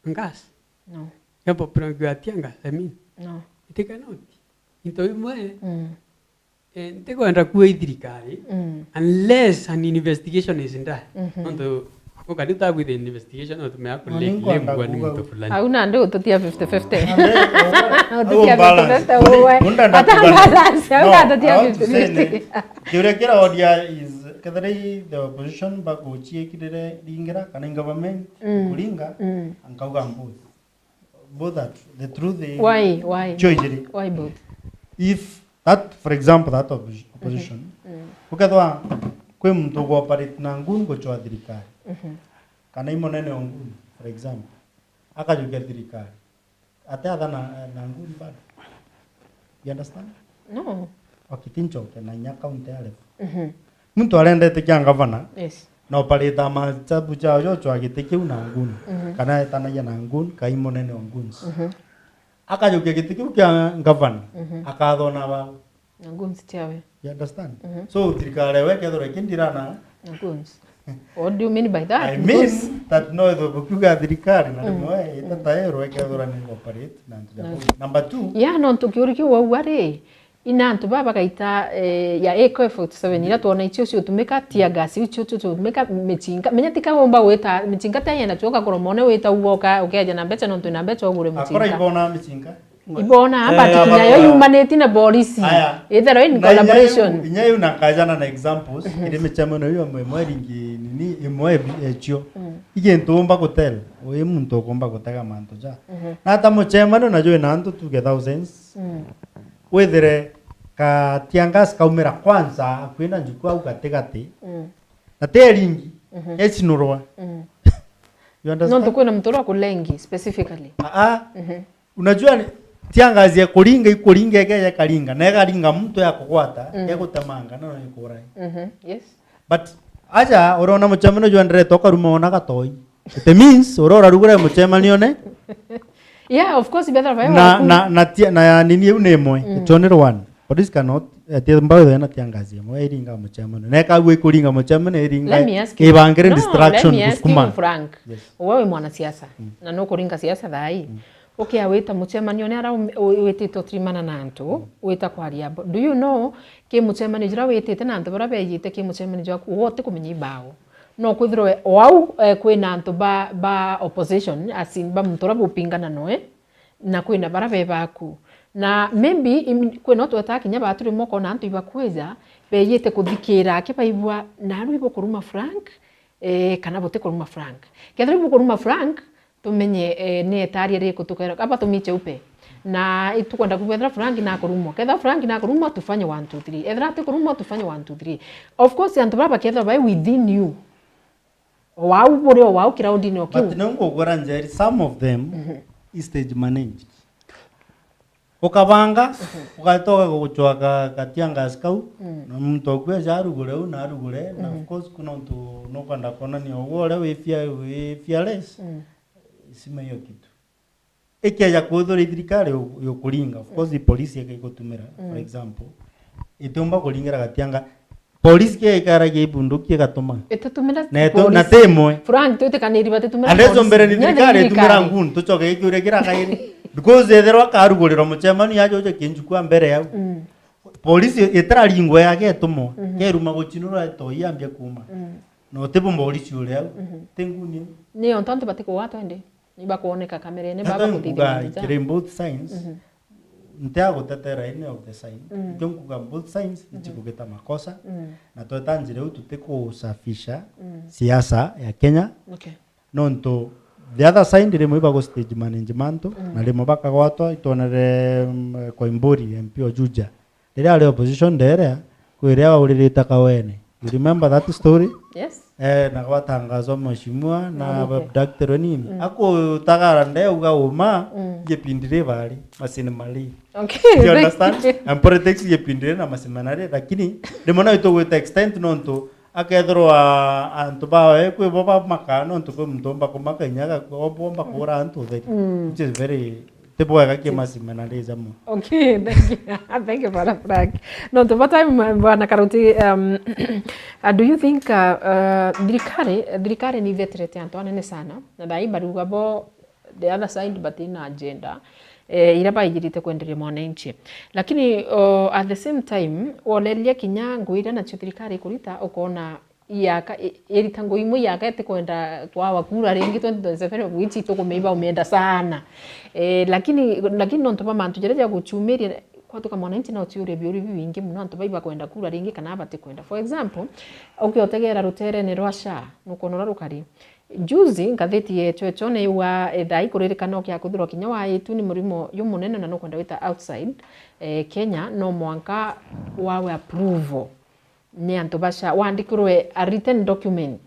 ngas No. yombo procure tiangas I mean No. it cannot into imwe ntekwenda kuwa thirikari unless an investigation is done ndo ukadita with the investigation utumea kulembwa ni mtu fulani Hauna ndio utatia 50-50. Kiurekera odia is kadari the opposition bakuchie kidere dingira kana government kulinga ankauga both that the truth is Why choijiri why both? if that for example that opposition ukethwa kwe mtu go operate na ngun go chwa thirikari kana imonene ngun for example akajukia thirikari ate atha na ngun bado you understand No. okitincho kana nya county ale mtu arendete kya governor Yes. na operate ma chabu cha yo chwa gitikiu na ngun kana etanagia na ngun kai monene ngun akajukia gitikiu kya governor akathona ba Naguns tiawe. you understand so thirikari weke thore kindirana Naguns. What do you mean by that? I mean that no the kuga thirikari na mwe itataero weke thore ni operate na number 2 Ya no tukiuriki wa ware inantu baba kaita ya AK47 ila tuona icio cio tumeka tia gas icio tumeka michinga menyatika homba weta michinga tanya na tuoka koromone weta uoka ukeja na mbecha no tuna mbecha ogure michinga akora ibona michinga ibona amba tukinyayo humanity na policy either in collaboration inyayo na kajana na examples ile mechamano yo mwe ringi nini imwe echo igentumba kutel oye muntu komba kutega manto ja na hata mchamano na jo nanto tuge thousands wethere ka tiangas kaumera kwanza kwenda njukua ukategate na teringi echinurwa you understand no tukwena mtoro kulengi specifically unajua tiangazi ya kuringa ikuringa ya karinga na karinga mtu ya kukwata ya kutamanga na ikurai yes but aja orona mchamano jo andre toka rumona katoi it means orora rugura mchamano ne yeah of course better by na nini unemwe chonero one but this cannot tiambao na tiangazi mo eringa mchamano na kawe kuringa mchamano eringa ibangere distraction kuskuma Frank wewe mwana siasa na no kuringa siasa thai okay aweta mchamano ne ara wetito trimana nantu weta kwaria do you know ke mchamano jira wetete nantu bara beyite ke mchamano jwa wote kumenyi bao no kwithirwe wau kwina antu ba opposition asin ba mtora bupingana noe na kwina bara bebaku na maybe kwina otu atakinya baturi moko na antu ibakweza beyite kuthikira ke baibwa na aru ibokuruma Frank kana bote kuruma Frank kethira ibokuruma Frank tumenye ni etari ri kutukera aba tumiche upe na itukwenda kuwethera Frank na kurumwa ketha Frank na kurumwa tufanye 1 2 3 ethra tukurumwa tufanye 1 2 3 of course antu baba ketha by within you wow bore wow crowd ni okay but nongo goranje some of them is stage managed ukabanga ukatoka kuchwaka katianga skau na mtu akwe jarugure na arugure na of course kuna mtu nokanda kona ni ogore we fearless isima hiyo kitu ekiaja kuthura thirikari yo kuringa of course the police yake igutumira for example itomba kuringira katianga polisi ke ikara ke bunduki gatuma itutumira na temwe Frank twitikaniri batitumira andezo mbere ni thirikari tumira ngun tucoke ikiure kira kairi because etherwa karuguriro muchemani yajo je kinjukwa mbere yau polisi itararingwa yake tumo keruma guchinura to yambia kuma no tebu polisi ule yau tenguni ni ontonte batiko watu ende niba kuoneka kamera ne baba kutithia kire both signs ntea gutetera ine of the sign jonkuga both signs ichikugeta makosa na totanjire utute kusafisha siasa ya Kenya okay nonto the other side ndire mwiba go stage management na limo baka gwatwa itonere Koimburi MP Ojuja ndire ale opposition ndere kwiria uririta kawene you remember that story yes na gwatangazwa mheshimiwa na abductor nini ako tagara ndeuga uma gepindire bali masini mali okay you understand and politics gepindire na masini manare lakini ndimona ito with extent nonto akethirwa antu bawe kwi boba makano ntu kwi mtomba kumaka nyaga bomba kura antu theri which is very tebwega ke masini manare jamu okay thank you for Frank no to time bwana Karuti do you think thirikari ni veterete antu anene sana na dai baruga bo the other side but in agenda ira baigirite kwenderia mwananchi lakini at the same time olelia kinya nguira na thirikari kurita ukona yaka erita nguimu yaka ete kwenda kwa wakura ringi 2027 which tukumeiba umeenda sana lakini nonto mantu jereja guchumiria kwa tuka mwananchi na utiure biuri bingi muno antu baiba kwenda kura ringi kana abate kwenda for example ukiotegera rutere ni rwasha nukonora rukari juzi ngatheti yetu echone wa ethai kuririkana kia kuthirwa kinya wa itu ni murimo yumunene na no kwenda wita outside Kenya no mwanka wawe approval ni antu basha wandikirwe a written document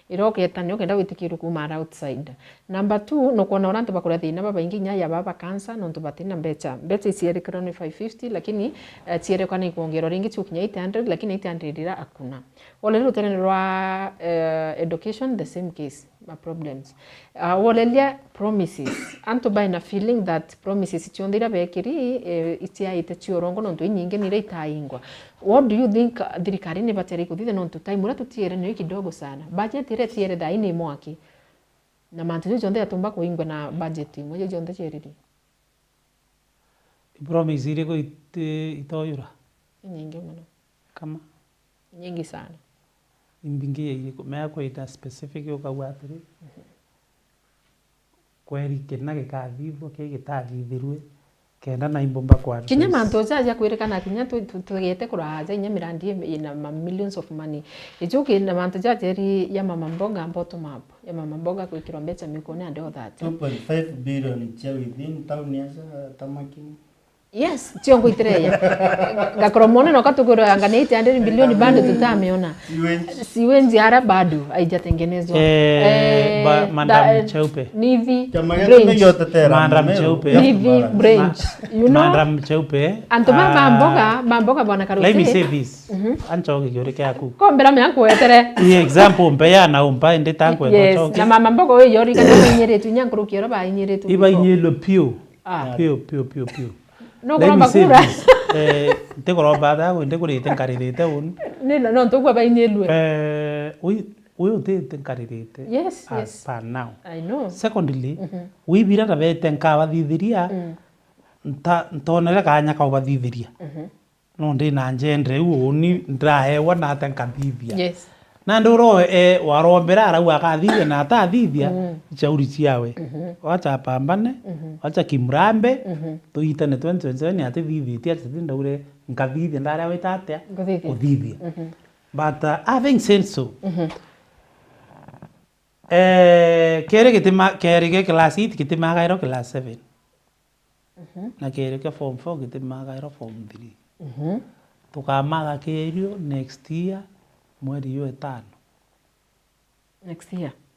iroketa ni okenda witikirwe kuma outside number 2 no kuona antu bakura thina baba ingi nya ya baba cancer no tubatina mbecha icierikana ni 550 lakini cierekana ikuongerwa ringi chukinya 800 lakini 800 ira akuna ole rutere rwa education the same case my problems wolelia promises antu by na feeling that promises chiondira bekiri itia ite chiorongo no ntu nyinge ni itaingwa what do you think thirikari ni bateri kuthithe no ntu time ura tutiere ni kidogo sana budget ire tiere dai ni mwaki na mantu jonde atumba kuingwa na budget moje jonde cheriri promise ire ko itoyura nyingi muno kama nyingi sana imbingi ire ko mea ko ita specific yo kawatri kweri kena ke kathithwo ke gitathithirwe kenda na imbomba kwa kinya mantu jaja kwirikana kinya tugete kuraja inya mirandi ina millions of money ijuki na mantu jaja ri ya mama mboga bottom up ya mama mboga kwikirwa mbecha mikone and all that 2.5 billion cha within town ya tamakini yes chiongo itireya gakoromone no katugura anganite 100 bilioni bado tutamiona siwenzi hara bado haijatengenezwa Madam Cheupe nivi Madam Cheupe nivi branch you know Madam Cheupe anto mamboga bwana Karuti let me say this anchoge yoreke aku kombera me akwetere i example mbeya na umpa ende tankwe yes na mama mboga we yori kana nyeretu nyankurukiro ba nyeretu iba nyelo pio no kuromba kura nte kuromba da ko nte kurite nkaririte un nila no ntogwa ba nyelwe we te nkaririte yes per now I know secondly we bira ta bete nkawa thithiria ntonere kanya ka ubathithiria no ndi na njendre uni ndahewa na tankathithia yes na nduro warombera arau akathithia na atathithia chauri ciawe wacha pambane wacha kimrambe tuitane 2027 ati thithia ati ndaure nkathithia ndara witatea kuthithia but having said so kere ke class 8 kitima gairo class 7 na kere ke form 4 kitima gairo form 3 tukamaga kerio next year mweri yo 5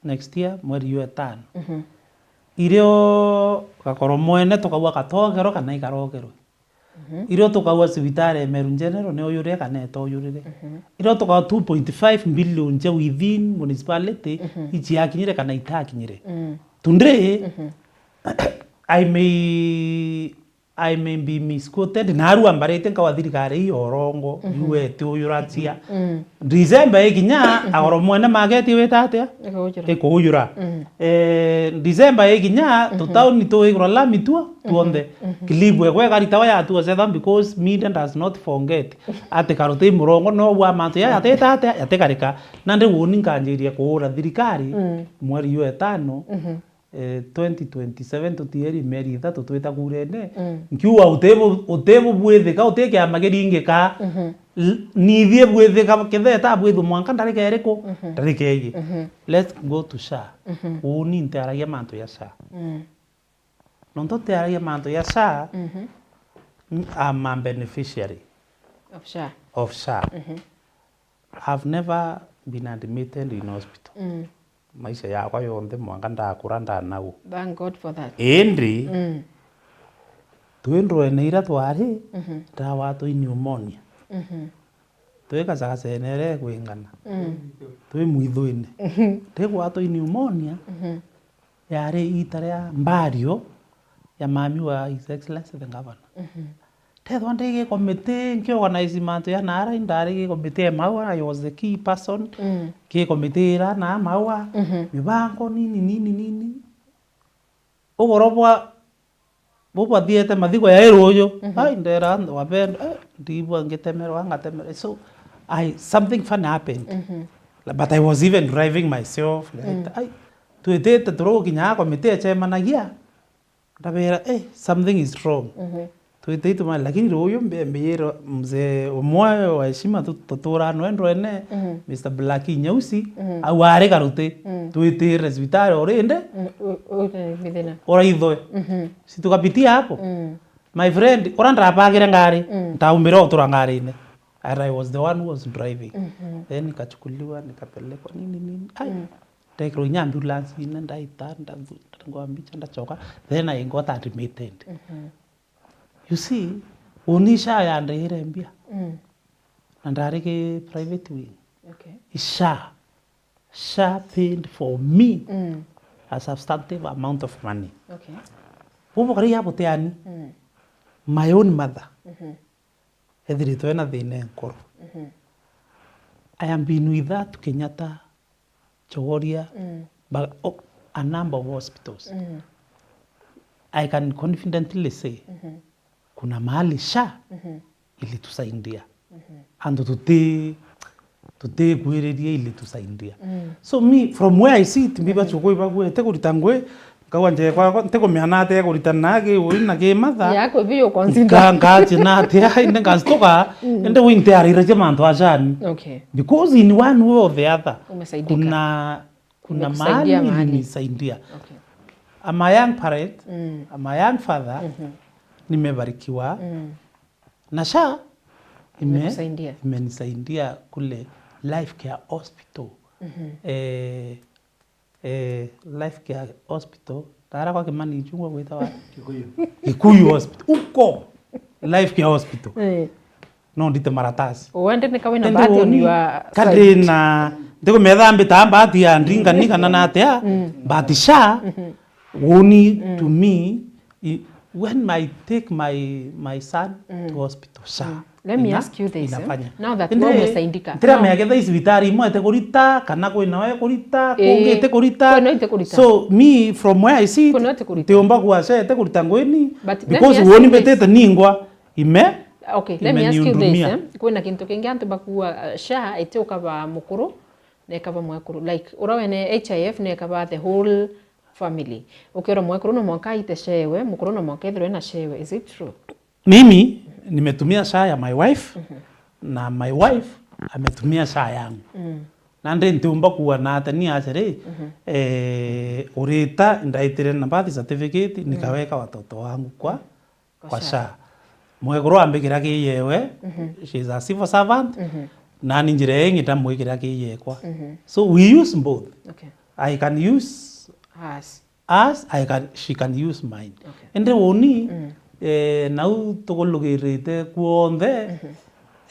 next year mweri yo 5 irio gakoro mwene tukagwa katogero kana ikarogero irio tukagwa cibitare Meru General ne oyure kana to oyurire irio tukagwa 2.5 billion je within municipality ichi akinyire kana itakinyire tundre I may be misquoted naru ambarete nkawa thirikari iyo orongo yuete uyuratia December ikinya agoro mwene mageti wetatia ekuyura December ikinya tutauni to igro lami tu tuonde kilibwe kwe karitawa ya tu setha because media does not forget ate karote murongo no wa mantu ya atete yatekarika nande woni nkanjiria kuura thirikari mweri yo etano 2027 tutieri meri ithatu twita kurene nkiuwa utebo bwethika uteke amageringika nithie bwethika ketheta bwethu mwanka ndarike eriko ndarike igi let's go to SHA uni ntaragia mantu ya SHA nonto taragia mantu ya SHA I'm a beneficiary of SHA I've never been admitted in hospital maisha yakwa yonthe mwanga ndakura ndanau thank God for that indi twendwe neira twari ndawa tu pneumonia twikacaga cenere kwingana twi mwithuini ndigwa tu pneumonia yari ita ria mbario ya mami wa His Excellency the Governor tethwa ndigi committee nki organize mantu ya nara indari committee mawa I was the key person ki committee ra na mawa mibango nini ugorobwa bubwa thiete mathigo ya iruyo ai ndera wapenda ndibwa ngetemerwa ngatemera so something fun happened but I was even driving myself like ai tuetete turokinya committee chemanagia ndabera something is wrong tuitaitu mali lakini royo mbeyero mzee omwe wa heshima tutura nwendo ene Mr Blacky nyeusi aware karute tuitire hospitali orende ora ithoe si tukapitia hapo my friend ora ndrapagire ngari ntaumbira otura ngari ine and I was the one who was driving then nikachukuliwa nikapelekwa nini tekro nya ambulance ine ndaita ndangwambicha ndachoka then I got admitted you see unisha ya ndere mbia ndarike private wing SHA paid for me a substantive amount of money ubo kari ya boteani my own mother edrito ena thine nkoro I am been with that Kenyatta Chogoria but a number of hospitals I can confidently say kuna mahali SHA ilitusaidia ando tuti kuiredia ilitusaidia so me from where I sit mbiba chukoi bagwe tekoritangwe kawanje kwa tekomeana te koritanage urina ke matha yako bio consider kanga na te inde ngastoka ende winte arira je manto ajani because in one way or the other kuna mahali ilinisaidia I'm a young parent I'm a young father nimebarikiwa na SHA imenisaidia kule Life Care Hospital Life Care Hospital tara kwa Kimani Ichung'wa gwita wa Kikuyu Hospital uko Life Care Hospital no ndite maratasi uende nikawina bahati on your kadri na ndiko methambe ta bahati ya ndinga nikana na atia but SHA only to me when I take my son to hospital SHA let me ask you this now that wewe umesaidika tira meagetha isibitari imwe te kurita kana kwina we kurita kungite kurita so me from where I see teomba kwa SHA te kurita ngweni because woni betete ningwa ime let me ask you this kwina kintu kingi antu bakua SHA ite ukaba mukuru ne kaba mwekuru like urawene HIF ne kaba the whole family ukero mwekuru no mwaka ite shewe mukuru no mwaka ithiro na shewe is it true mimi nimetumia SHA ya my wife na my wife ametumia SHA yangu na ntiumba kuwa na atani achere urita ndaitire na birth certificate nikaweka watoto wangu kwa SHA mwekuru ambikira kiyewe she is a civil servant na ninjire ngita mwikira kiyekwa so we use both I can use she can use mine ende woni nau togolugirite kuonthe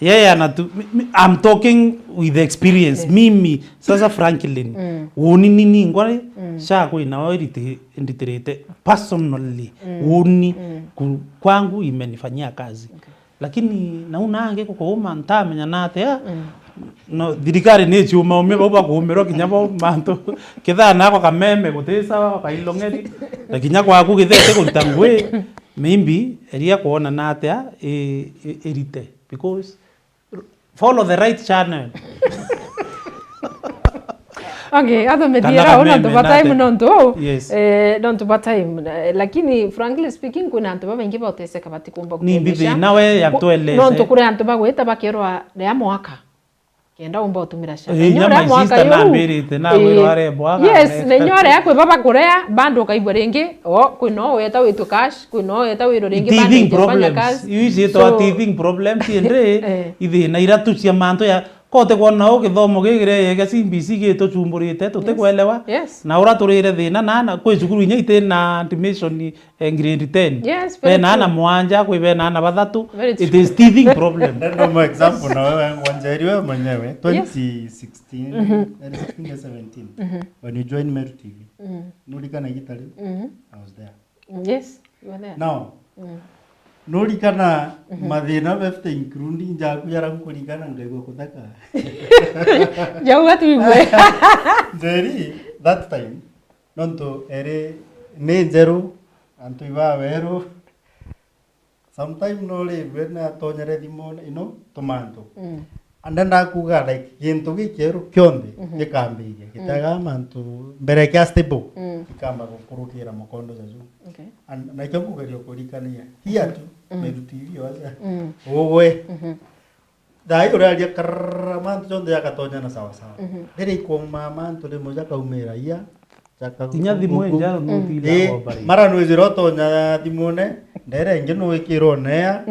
I'm talking with experience. Mimi sasa Franklin woni nini ngwari sha kwa na iritirete personally woni kwangu imenifanyia kazi. Lakini nauna ange ko mantamenya nate no dirikari ne chuma ume baba kumero kinyabo manto ketha nako kameme gutisa kailongeri lakinya kwaku githete kurutangwe maybe eria kuona nate erite because follow the right channel. Okay, ado mediera ona to time nonto. Yes. Nonto time. Lakini frankly speaking kuna antu babengi botese kabati kumba Ni bibi nawe yakutweleze. Nonto kure antu bagweta bakerwa ya mwaka. Kenda umba utumira sha. Nyora mwaka na mbirite na wire bwaga. Yes, nenyore yakwe baba kurea bando kaibwa rengi. Kuno weta witu cash, kuno weta wiro rengi bando fanya kazi. Yuzi to teething problems endre ithi na iratu cia manto ya kote kwona o githomo gigire yega CBC gitu chumburite tutikwelewa na ura turire thina nana kwi cukuru inya ite na admission grade 10 yes na mwanja kwi na bathatu it is teething problem. Ndio mo example na wewe Wanjeri wewe mwenyewe 2016 17 when you joined Meru TV nulikana gitari I was there. Yes, you were there. Now nulikana mathina befte including jaku yara kulikana ngego kutaka jau watu igwe Njeri that time nonto ere ne zero antu iba wero sometime no le wena tonyere dimon tomanto and then akuga like gintu gikero kyonde gikambiria gitaga mantu mbere kya stable ikamba gukurukira mukondo zazu and na kyo kugerio kulikania hiya tu medutirio aza owe dai uralia karamantu jonde yakatonya na sawa sawa ndere ko mamantu le moja kaumera iya chaka tinya thimwe njaro no tila bari mara no ziroto nya dimone ndere ngeno ikiro nea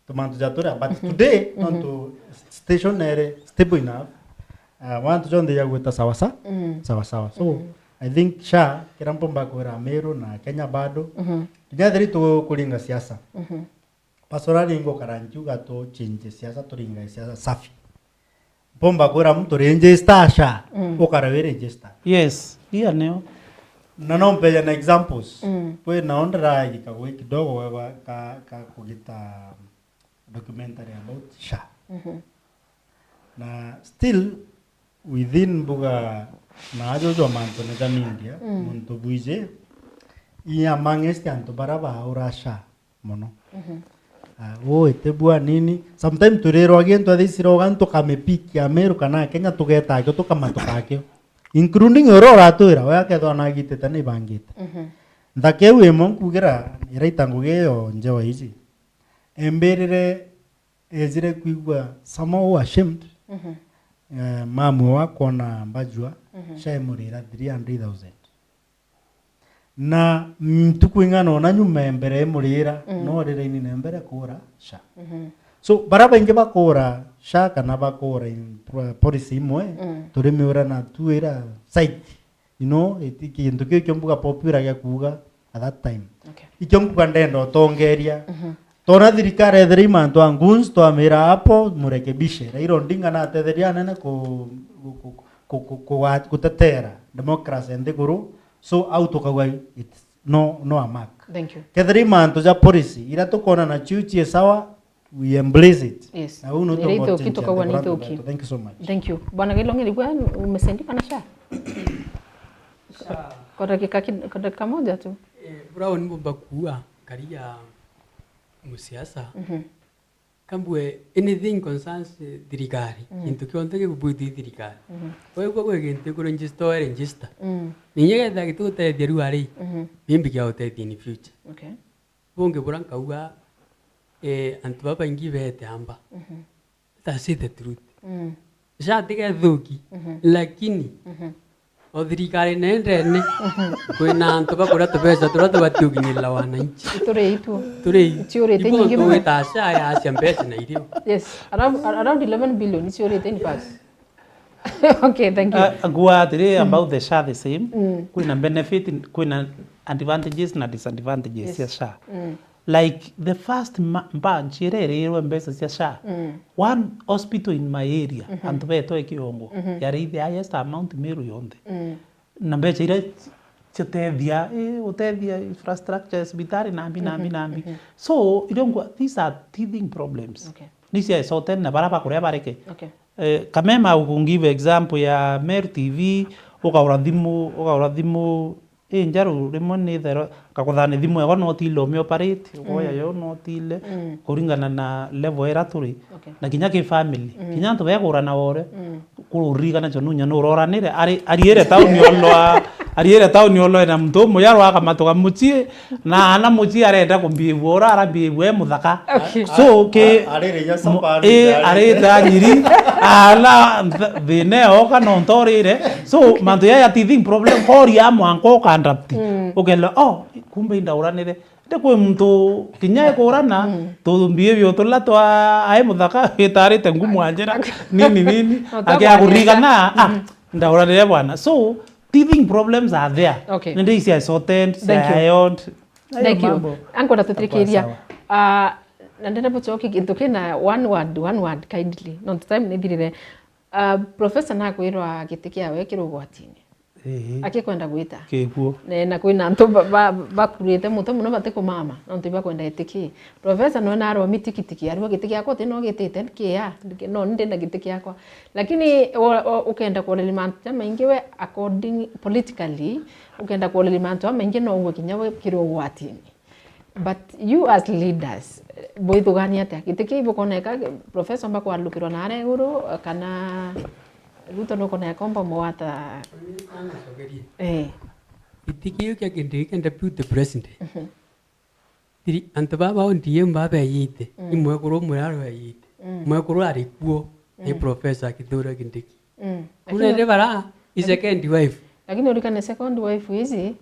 tomanto jatura but today onto stationary stable enough want jonde yagweta sawa sawa so I think sha kirampo mbakora Meru na Kenya bado kinyadiri to kulinga siasa pastorali ngo karanju gato change siasa turinga siasa safi bomba kora mtu register sha ukarawe register yes hiya neo na nompe na examples pwe naondra ikagwe kidogo wewe ka kugita documentary about sha na still within buga na ajo manto ne da India monto buije iya mangesti anto baraba urasha mono etebua nini sometimes turero agento adisiro ganto kamepiki Meru kana Kenya tugeta to kamatukake including orora tuira wa ke dona gite tani bangite ndakewe monkugira iraitangu geyo njewa hizi emberere ezire kuigwa somehow ashamed mamu wako na mbajua shaimurira 300,000 na mtukuingano na nyuma mbere murira no rire ni mbere kura sha so baraba inge bakora sha kana bakora policy imwe turi miura na tuira site ikintu kyo mbuga popular ya kuga at that time ikyo mbuga ndendo tongeria tona thirikari etheri mantu anguns to amira hapo murekebishe rairo ndinga na tetheria nene kutetera democracy ndeguru so autokagwa it's no a mark. Thank you. Ketheri mantu ja policy ira tukona na chuchi sawa we embrace it. Yes. Na uno to Nito kitoka wa nito ki. Thank you so much. Thank you. Bwana Gilonge ilikuwa umesendika na sha. Kwa dakika moja tu. Bravo ni bomba kuwa karia musiasa. Kambwe anything concerns thirikari into kionte ke kubuti thirikari wewe kwa gente ko register ninye ga gitu te deru ari bimbi kya hote in future Okay. bonge buranka uga antu baba ingi bete amba that's the truth jate ga dhuki lakini o thirikari nendene kwina antu bakora tubesa turatu batuginyira wananchi turi tiorete nyingi mu tasha ya asia mbese na irio yes around 11 billion tiorete ni pass. Okay, thank you. Agua today about the SHA the same. Kuna benefit, kuna advantages na disadvantages ya SHA. like the first bunch irererwe mbeca cia SHA one hospital in my area antu betwe Kiongo yari the highest amount Meru yonthe na mbeca ira citethia utethia infrastructure cibitari nambi so irongwa these are teething problems nisia sote na baraba kuria bareke kamema ukungive example ya Meru TV ukaura thimu njaru rimwe ni thero kakuthane thimu ego no tile omeoperate ukoya yo no tile kuringana na level era turi na kinya ki family kinya ntu begura na wore kururigana jo nunya no roranire ariere town yolo na mtu mo yaro akamatoka muchie na ana muchie arenda kumbivura arambivwe muthaka so ke arere ya sopa areta nyiri ala thine oka no ntorire so mantu ya teething problem hori ya mwanko kandapti ukela kumbe indauranire ndekwe mtu kinya kurana tumbie byo tulatwa ae muthaka itarite ngumu anjera nini akiagurigana ndauranire bwana so teething problems are there nende isia sorted ironed thank you anko natutirikiria na ndenda buchoki kintu kina one word kindly no time ni thirire professor na kwirwa gitikia we kirugwatini akikwenda gwita kiguo na kwina antu bakurite muto muno bateko mama no ntu bakwenda etiki professor no na ro mitikitiki arwa gitikia ko tino gitite kia no ndenda gitikia ko lakini ukenda kwa element maingi we according politically ukenda kwa element maingi no uwe kinyawe kirugwatini but you as leaders boithugania atia gitiki ibukoneka professor mbako alukirwa na are guru kana ruto no kona komba mwata itiki kya kende deputy president tiri antaba ba ndiye mbaba yite imwe kuro muraro yite mwe kuro ari kuo ni professor Kithure Kindiki kuna ile bara is second wife lakini urikane second wife hizi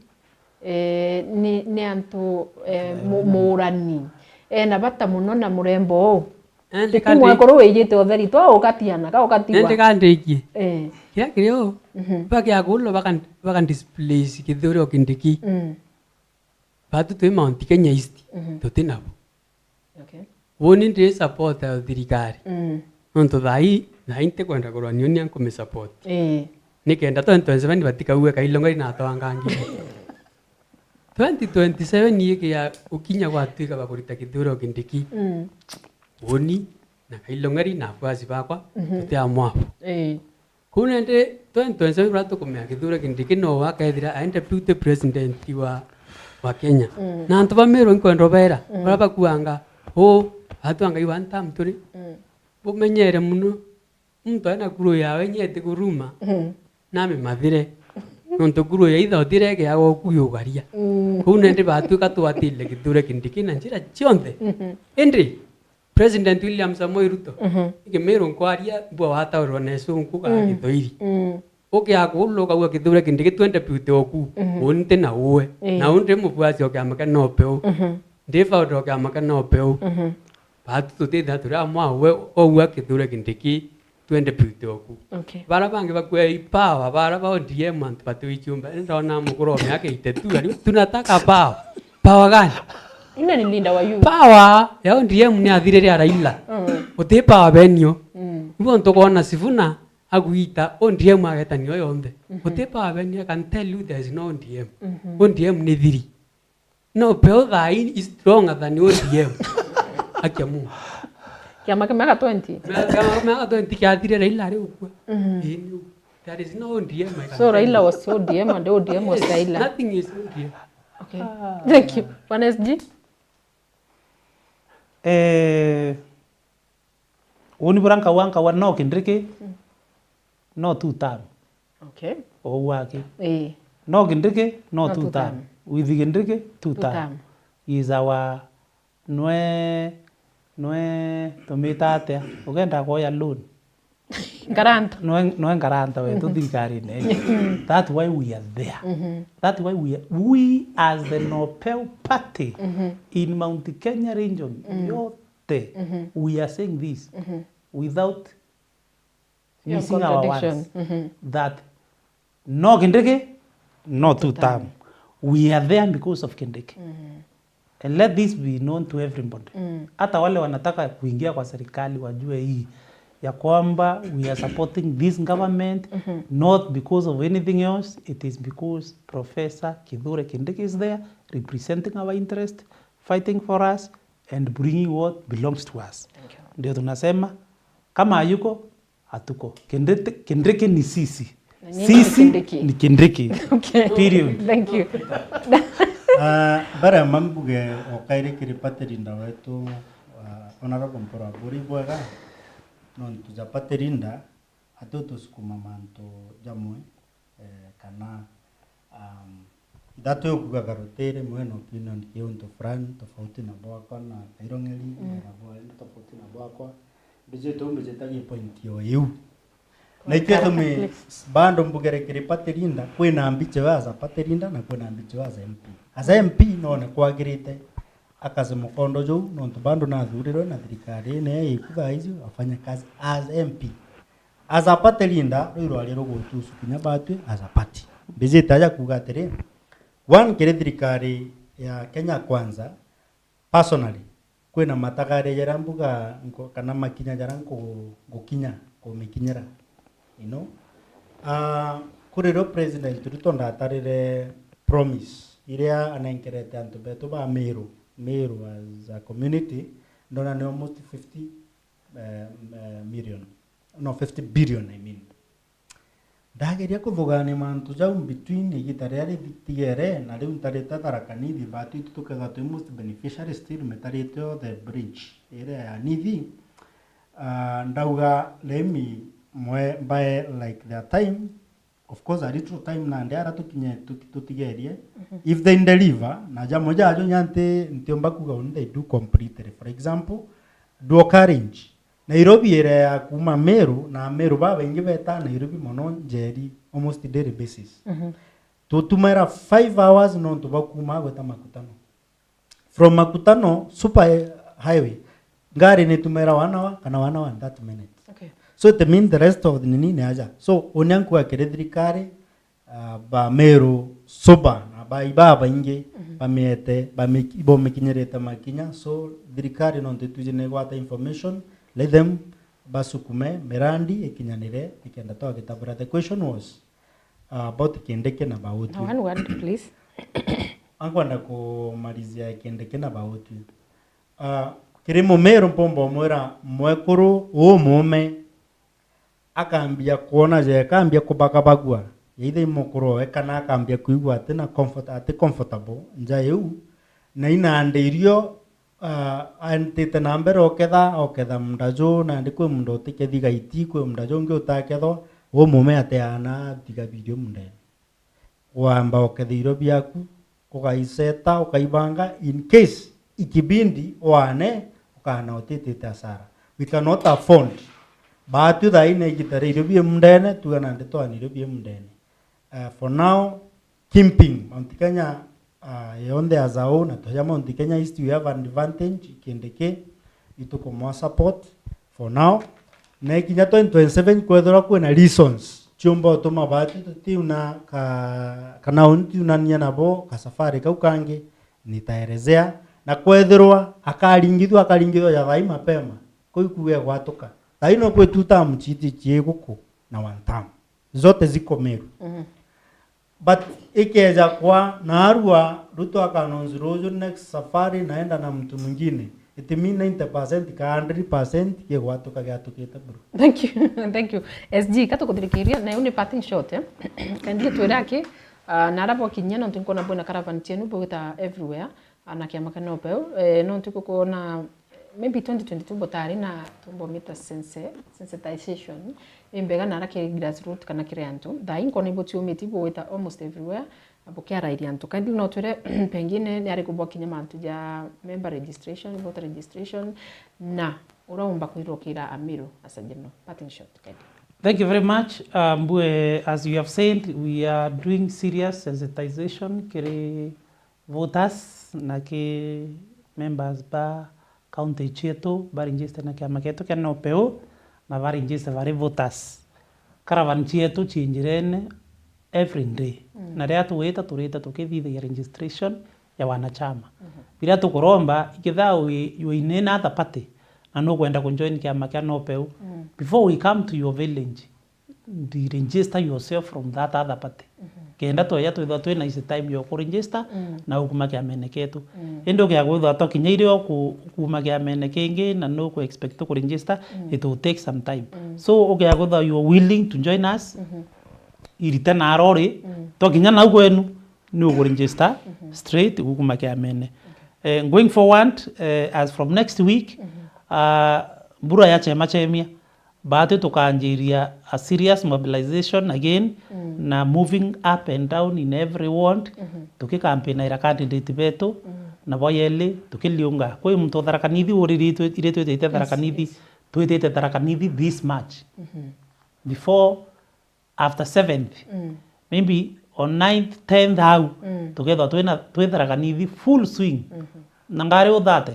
ni antu murani na bata muno na murembo Ndikimwe koro wejete otheri to ukatiana ka ukatiwa ende kandekie ya kiryo bakya kulo bakan displace Kithure Kindiki batu tu Mount Kenya East totinabo woni ndi support ya thirikari nonto thai nainte kwenda korwa nioni anko me support nikenda to 27 batika uwe kailonga ina tawangangi 2027 yeke ya ukinya gwatuika bakurita Kithure Kindiki woni na kailongari na fwazi bakwa tutia mwapo kuna nde 2027 rato kumya Kithure Kindiki no wakaethira aende deputy president wa Kenya na antu ba Meru nkwendo bera baraba kuanga atu anga iwanta mturi bumenyere muno mtu ana kuro yawe nyete kuruma nami mathire nonto kuro ya itho direge ya gukuyugaria kuna nde batuika twatile Kithure Kindiki na njira chionde Henry President William Samoei Ruto ike Meru nkwaria bwa wataurwa na sungu ka githoiri oke akulo ka Kithure Kindiki twende pute oku onte na uwe na onte mubwasi oke amaka no peu ndefa oke amaka no peu batu tutitha tura mwa we owa Kithure Kindiki twende pute oku bara bange bakwe power bara ba ODM antu batu ichumba ndona mukuro yake itetu tunataka power gani ina ni linda wa yu power ya ODM ni athirere Raila uti power benyo ibo ntokona Sifuna aguita ODM agetanio yonde uti power benyo I can tell you there is no ODM ODM ni thiri no pero thai is stronger than ODM akiamu kiama kama 20 kama 20 kiathire Raila ari ukwa there is no ODM so Raila was ODM and ODM was Raila nothing is ODM okay thank you Bwana SG woni buranka wanka wa no Kindiki no two term okay wake no Kindiki no two term with Kindiki two term is our noe tomitate ugenda koya loan garanta no garanta we to thirikari ne that's why we are there that's why we as the Nopel party in Mount Kenya region yote we are saying this without missing our words that no Kindiki no two term we are there because of Kindiki and let this be known to everybody. Hata wale wanataka kuingia kwa serikali wajue hii ya kwamba we are supporting this government not because of anything else, it is because Professor Kithure Kindiki is there representing our interest, fighting for us and bringing what belongs to us. Ndio tunasema kama hayuko hatuko. Kindiki ni sisi. Sisi ni Kindiki. Okay. Period. Thank you. Bara mambuge okaire kiripaterinda wetu honorable Mpora buri bwega non tujapaterinda atutu sukuma manto jamwe kana idatu yokuga garotere mweno opinion yonto fran tofauti na bwako na kairongeri na bwako tofauti na bwako bije to mbije tagi point yo yu na iketo me bando mbugere kiripaterinda kwina ambiche waza paterinda na kwina ambiche waza MP asa MP none kwagirite akaze mukondo jo nonto bando na thuriro na thirikari ne ikuga hizo afanya kazi as MP as a paterinda riro aliro gutusu kinya batwe as a party bije taja kuga tere one kire thirikari ya Kenya Kwanza personally kwina matagare yara mbuga kana makinya yara ngukinya ko mikinyera you know kurero president Ruto ndatarire promise iria anenkerete antu betu ba Meru as a community ndona ni almost 50 billion I mean ndageria kuthugane mantu jau between igitare ari bitiere na riu ntareta tarakanithi batu tukaga tu most beneficiary still metarete the bridge ire ya nithi ndauga lemi mwe by like their time of course a little time na ndiara tukinye tutigerie if they deliver na jamo jajo nyante ntiomba kuga on they do completely for example do orange Nairobi ere ya kuma Meru na Meru baba ingi beta Nairobi mono njeri almost daily basis tutumera 5 hours non to bakuma gweta Makutano from Makutano super highway ngari ni tumera 1 hour kana 1 hour and 30 minutes. Okay. So it means the rest of the nini aja. So onyanku akeredrikare ba Meru soba na ba ibaba inge ba miete ba ibo mekinyereta makinya so dirikare non tetujine gwata information let them basukume merandi ekinyanire ikenda to gitabura. The question was about Kindiki na Bauti. One word please. Ankwenda kumalizia Kindiki na Bauti. Kirimo Meru mpombo mwera mwekuru mume akambia kuona je akambia kubakabagua either mukuru kana akambia kuigwa tena comfortable nja yu na ina andeirio antete nambere oketha mdajo na ndikwe mundo tikethiga itikwe mdajo ngi utaketho mume ateana tiga video munde wamba okethiro biaku ukaiseta ukaibanga in case ikibindi wane ukana otete asara we cannot afford batu daine gitare irobie mundene tugana ndetwa ni irobie mundene for now kimping Mount Kenya yonde azao na toya Mount Kenya East we have an advantage Kindiki ituko more support for now na kinya 2027 kwethora kwena reasons chumba tuma batu tiuna kana unti unania nabo ka safari kaukange nitaelezea na kwethirwa akaringithwa ya thai mapema kuikuwe gwatuka Taino kwetu tamu chiti chieguku na wantamu zote ziko Meru but ikeja kwa narua Ruto akanonzirojo next safari naenda na mtu mwingine it mean 90% ka 100% ke gwatuka gatukite bro. Thank you SG katukuthirikiria na uni parting shot kandi twiraki narapo kinyana ntunko na bona caravan chenu bogota everywhere anakia makano peo no ntuko kuona maybe 2022 botari na tumbo meta sensitization imbega nara ke grassroots kana kiranto da inko ni botio metibo weta almost everywhere abokia raidianto kandi no twere pengine ni ari kubokinya mantu ja member registration voter registration na uraomba kuirokira Amiru as a general parting shot kandi. Thank you very much. As you have said, we are doing serious sensitization kere voters na ke members ba county chetu barinjiste na kiama ketu kia nopeo na barinjiste bari voters caravan chetu chinjirene every day na ria tuweta tureta tukithithia registration ya wanachama biria tukuromba ikitha you in another party na no kwenda kujoin kiama kia NOPEU before we come to your village register yourself from that other party kenda to ya twitha twina isi time yo ku register na ukuma kiamene ketu endo kia gwitha to kinyaire o kuma kiamene kingi na no ku expect to register it will take some time so ukia gwitha you are willing to join us irite na arori to kinya na kwenu ni uku register straight ukuma kiamene going forward as from next week bura ya chema chemia baate tukanjiria a serious mobilization again na moving up and down in every ward tukikampena ira candidate betu na boyeli tukiliunga kwa mtu tharakanithi uriritu ile twetete tharakanithi twetete tharakanithi this March before after 7th maybe on 9th 10th how together twetharakanithi full swing nangare udate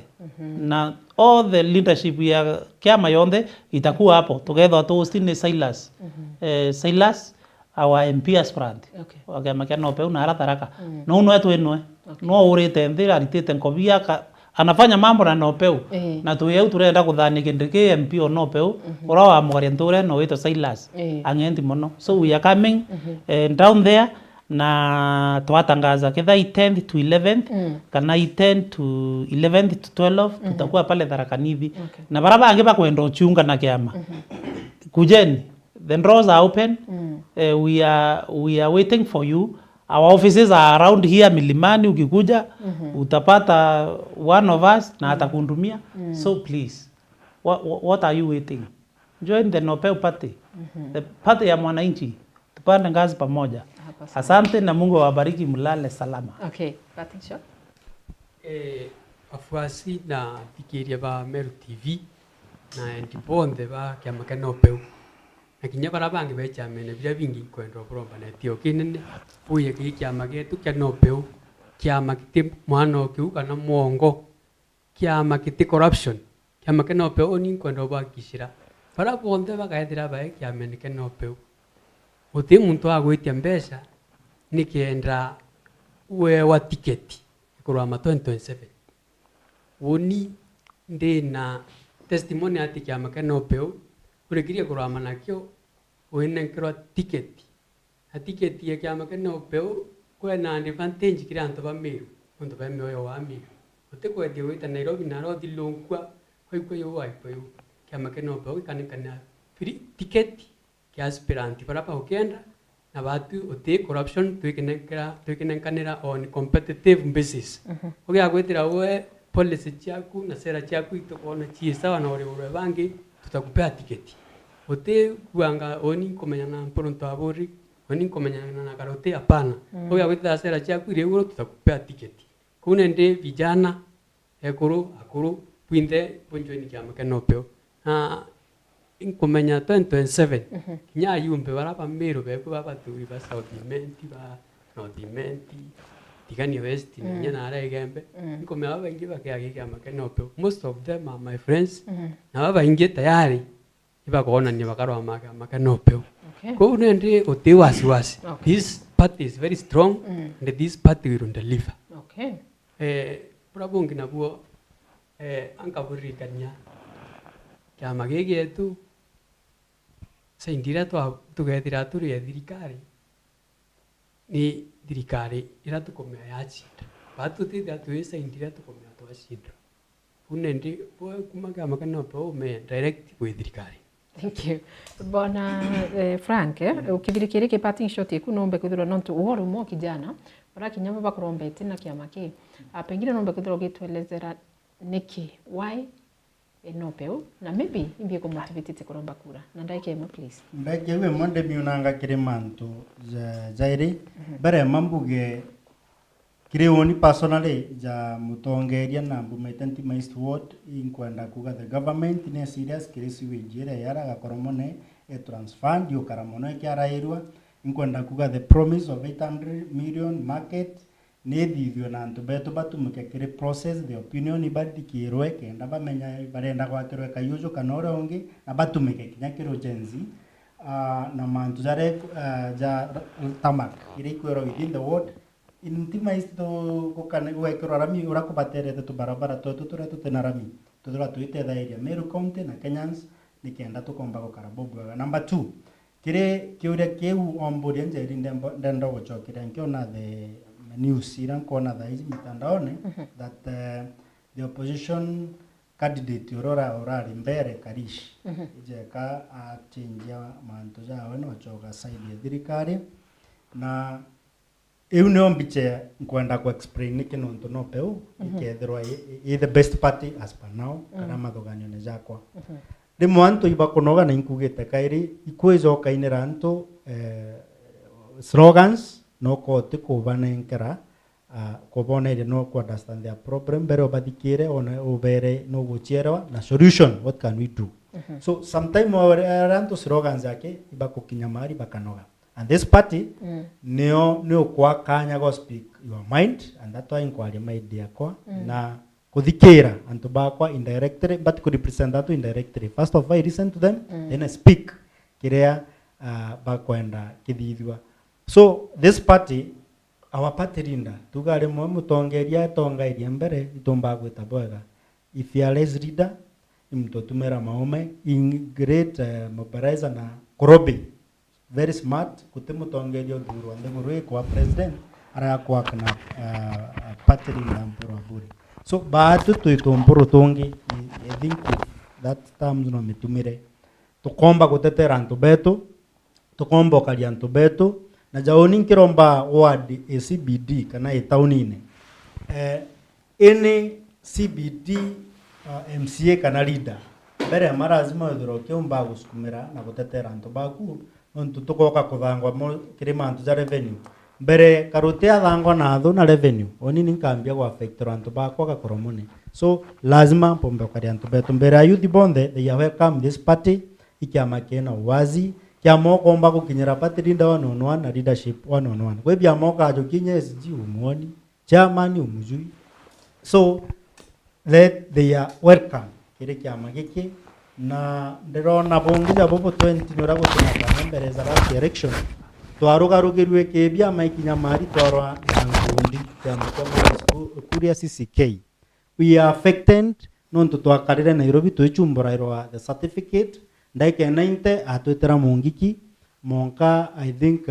na all the leadership ya kiama yonde itakuwa hapo together to hosting Silas Silas our MP aspirant okay makia NOPEU na tharaka no no etu enwe no urite ndira aritite nkobia anafanya mambo na NOPEU na tuyeu turenda kuthani kindike MP o NOPEU ora wa mugari ndure no wito Silas angendi mono so we are coming down there na twatangaza kitha 10th to 11th kana 10 to 11th to 12 tutakuwa pale Tharaka-Nithi na baraba ange bakwenda uchunga na kiama kujeni the doors are open we are waiting for you our offices are around here Milimani ukikuja utapata one of us na atakundumia so please what are you waiting join the NOPEU party the party ya mwananchi tupande ngazi pamoja. Asante na Mungu awabariki mlale salama. Okay, parting shot. Afuasi na thikiria ba Meru TV na ndibonde ba kiama kia NOPEU. Na kinya bara bangi ba chamene bia bingi kwenda buromba na tio kinene buye ki kiama gitu kia NOPEU kiama kiti mwana kiu kana mwongo kiama kiti corruption kiama kia NOPEU ni kwenda ba kishira bara bonde ba kaethira ba kiama kia NOPEU uti muntu agwitia mbeca nikienda we wa tiketi kurwa ma 2027 woni ndina testimony ati kiama kia NOPEU urekiria kurwa manakio wene kirwa tiketi a tiketi ya kiama kia NOPEU kwena advantage kira antu ba Meru untu ba mioyo wa Meru uti kwedia wita Nairobi na rothi longwa kwa yo wa kwa yo kiama kia NOPEU kanikana free tiketi kia aspirant barapa ukenda na batu uti corruption tuikenenkanira on competitive basis ugia gwetira we policy chaku na sera chaku itokona chi sawa na ore bangi tutakupea tiketi uti kuanga oni komenyana pronto abori oni komenyana na karote hapana ugia gwetira sera chaku ile uro tutakupea tiketi kuna ndi vijana akuru pinde ponjoini kiama kia NOPEU na inkomenya 2027 kinya yumbe baraba Meru beko baba turi ba South Imenti ba North Imenti Tigani West nya na ara igembe inkomenya baba ingi bakiage kiama kia NOPEU most of them are my friends na baba ingi tayari iba kuona ni bakarwa maka NOPEU ko unendi uti wasiwasi this party is very strong and this party will deliver bravo ngina buo ankaburikanya kiama gegetu saindira tugethira turi thirikari ni thirikari iratukomea yachinda batutithia twi saindira tukomea twachinda unendi kuma kiama kia NOPEU me direct gwi thirikari. Thank you. Bona Frank, ukithirikiri ki parting shot iku nombe kuthirwa nontu uhoro mo kijana bara kinyama bakurombete na kiama ki pengine nombe kuthirwa gitwelezera niki why NOPEU na maybe imbie ko motivate kuromba kura na ndaike mo please ndaike we monde miunanga kire mantu zairi bare mambuge kire oni personally ja mutongeria na mbumetenti East Ward inkwenda kuga the government ne serious kire siwijire yara gakoromone transfer ndio karamono kiarairwa inkwenda kuga the promise of 800 million market ne thithio na antu betu batumuke kire process the opinion ibadikirwe kenda bamenya barenda gwakirwe kayujo kanore ongi na batumike kinya kiro jenzi na mantu jare ja tamak ire kwero within the ward intima isto kokana gwekirwa rami urakubaterete tubarabara twetu turia tutena rami tuthira tuite thairia Meru County na Kenyans nikenda tukomba gukara bobwaga. Number 2 kire kiuria kiu omburia njeri ndenda guchokira nkiona the news ira nkona thaici mitandaone that the opposition candidate urari mbere Karish ijeka achinjia mantu jawe no choka side ya thirikari na eu nio mbiche nkwenda ku explain niki nontu no peu ikethirwa the best party as per now kana mathuganio ne jakwa rimwe antu iba kunoga na inkugite kairi ikwejoka inira antu slogans no kote kubanenkera kubonere no ku understand their problem bero bathikire ona ubere no guchierwa na solution what can we do so sometime arantu slogans yake iba kukinya mari bakanoga. And this party neo kwa kanya go speak your mind and that why inquiry made yakwa na kuthikira antu bakwa indirectly but could represent that indirectly. First of all I listen to them then I speak kirea bakwenda kithithwa. So this party our party leader tugare mwe mutongeria tongairia mbere itomba gwita bwega if you are less leader imtotumera maome in great mobilizer na korobi very smart kutemutongerio thuru ande gurwe kwa president ara kwa kana party leader mpura buri so baatu tuitompuru tungi I think that terms no mitumire tukomba gutetera antu betu tukomba karia antu betu na jaoni nkiromba ward CBD kana itaunine any CBD MCA kana leader bere marazima thuro kiomba gusukumira na gutetera antu baku ontu tukoka kuthangwa mo kirima antu za revenue mbere karuti athangwa na thu na revenue oni ninkambia gwa affect antu bakwa gakoromone so lazima pombe karia antu betu mbere youth bonde they are welcome this party ikiama kena wazi kia moko omba kukinyira party leader one na leadership one kwa bia moka ajokinye SG umuoni chairman umujui so that they are welcome kire kiama giki na ndirona bongija bobo 20 nora gutina mbere za last election twarugarugirwe kebia maikinya mari twarwa ngundi ya mtomo kuria CCK we are affected nontu twakarire Nairobi twechumbura irwa the certificate ndaike 90 atwetera mungiki monka I think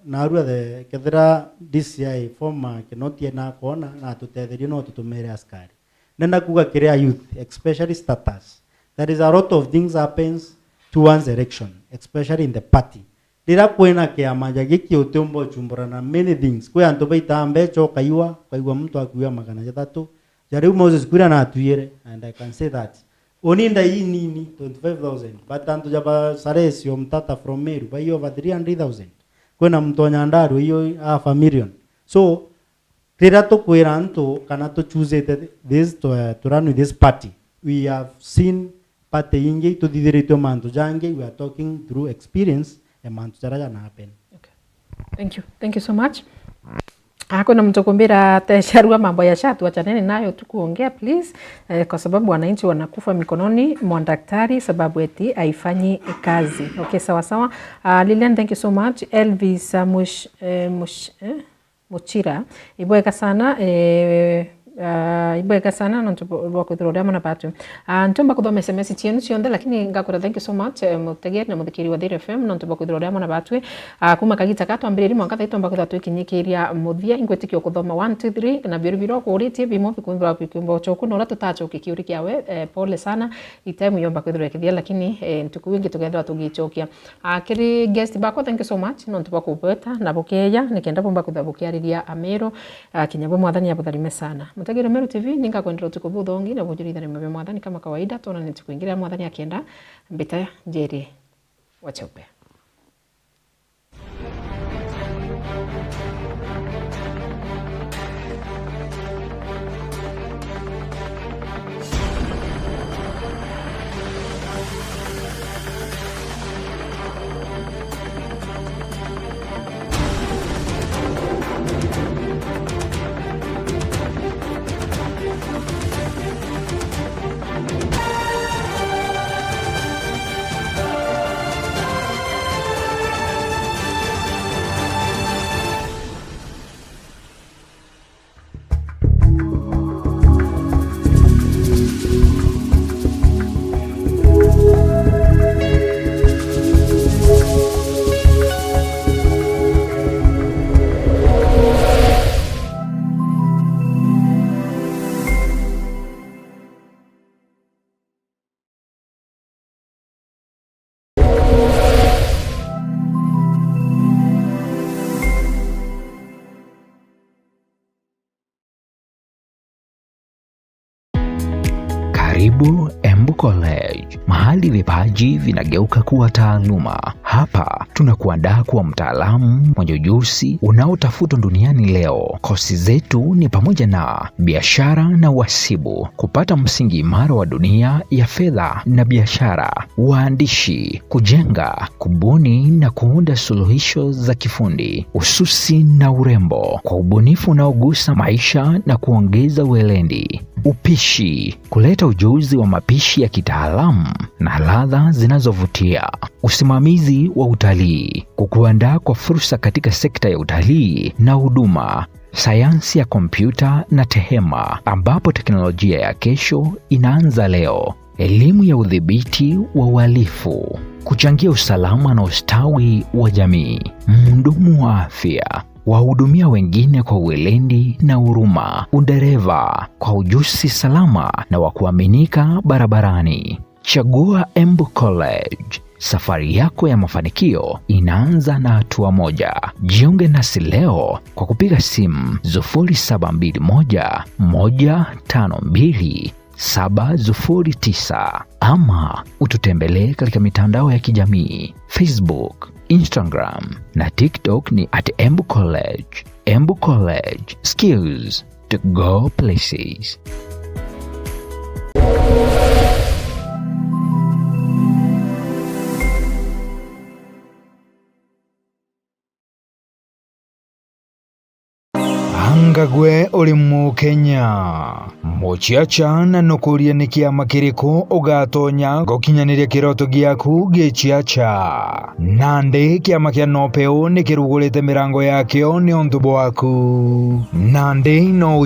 narua the kethira DCI former kinotie na kona na tutetherio no tutumere askari nenda kuga kiria youth especially status. There is a lot of things happens towards election, especially in the party. Dira kwena kiama jagiki utembo chumbura na many things. Kwa antu baita mbecho kaiwa mtu akuya magana jatatu. Jariu Moses kuria na atuire and I can say that. Oninda hii nini 25,000 but antu jaba saresio mtata from Meru by over 300,000. Kwena mtu nyandaru hiyo half a million. So tira to kwera antu kana to choose this to run with this party. We have seen party ingi to didirito mantu jange we are talking through experience and mantu jaraja na happen. Okay. Thank you so much. Hakuna mtu kumbira tesharua mambo ya shatu achaneni nayo tukuongea please kwa sababu wananchi wanakufa mikononi mwa daktari sababu eti haifanyi kazi. Okay, sawa. Lilian, thank you so much. Elvis Muchira ibweka sana ibweka sana nontu kuthroda mana patu ntumba kuthoma SMS chienu cionde lakini ngakura thank you so much mutegeri na muthikiri wa Thiri FM nontu kuthroda mana patu kuma kagita katwa mbiriri mwanka thaito mba kuthatu kinyikiria muthia ingwetikio kuthoma 1 2 3 na biribiro kuritie bimo bikumba bikumba choku no ratacho kikiuri kiawe pole sana itemu yomba kuthroda kithia lakini ntuku wingi tugethwa tugichokia kiri guest bako thank you so much nontu bakubeta na bukeya nikenda bomba kuthabukiariria Amero kinyabo mwathani abutharime sana Mutagire Meru TV ninga kwendera tukubu thongi na bujurithane mwe mwathani kama kawaida tona nitukuingira mwathani akienda mbita njeri wachope. Karibu Embu College, mahali vipaji vinageuka kuwa taaluma. Hapa tunakuandaa kuwa mtaalamu mwenye ujuzi unaotafutwa duniani leo. Kozi zetu ni pamoja na biashara na uhasibu, kupata msingi imara wa dunia ya fedha na biashara, uandishi, kujenga, kubuni na kuunda suluhisho za kifundi, ususi na urembo kwa ubunifu unaogusa maisha na kuongeza weledi, upishi, kuleta ujuzi wa mapishi ya kitaalamu na ladha zinazovutia, usimamizi wa utalii, kukuandaa kwa fursa katika sekta ya utalii na huduma, sayansi ya kompyuta na tehema ambapo teknolojia ya kesho inaanza leo, elimu ya udhibiti wa uhalifu, kuchangia usalama na ustawi wa jamii, mhudumu wa afya, wahudumia wengine kwa weledi na huruma, udereva kwa ujuzi salama na wa kuaminika barabarani. Chagua Embu College. Safari yako ya mafanikio inaanza na hatua moja. Jiunge nasi leo kwa kupiga simu 0721 152 709 ama ututembelee katika mitandao ya kijamii Facebook, Instagram na TikTok ni @Embu College. Embu College, skills to go places. Ngagwe uri mu Kenya muchiacha na nukuria ni kiama kiriko ugatonya gukinyaniria kiroto giaku gichiacha nande kiama kia nopeo ni kirugurite mirango yakio ni undu bwaku nande no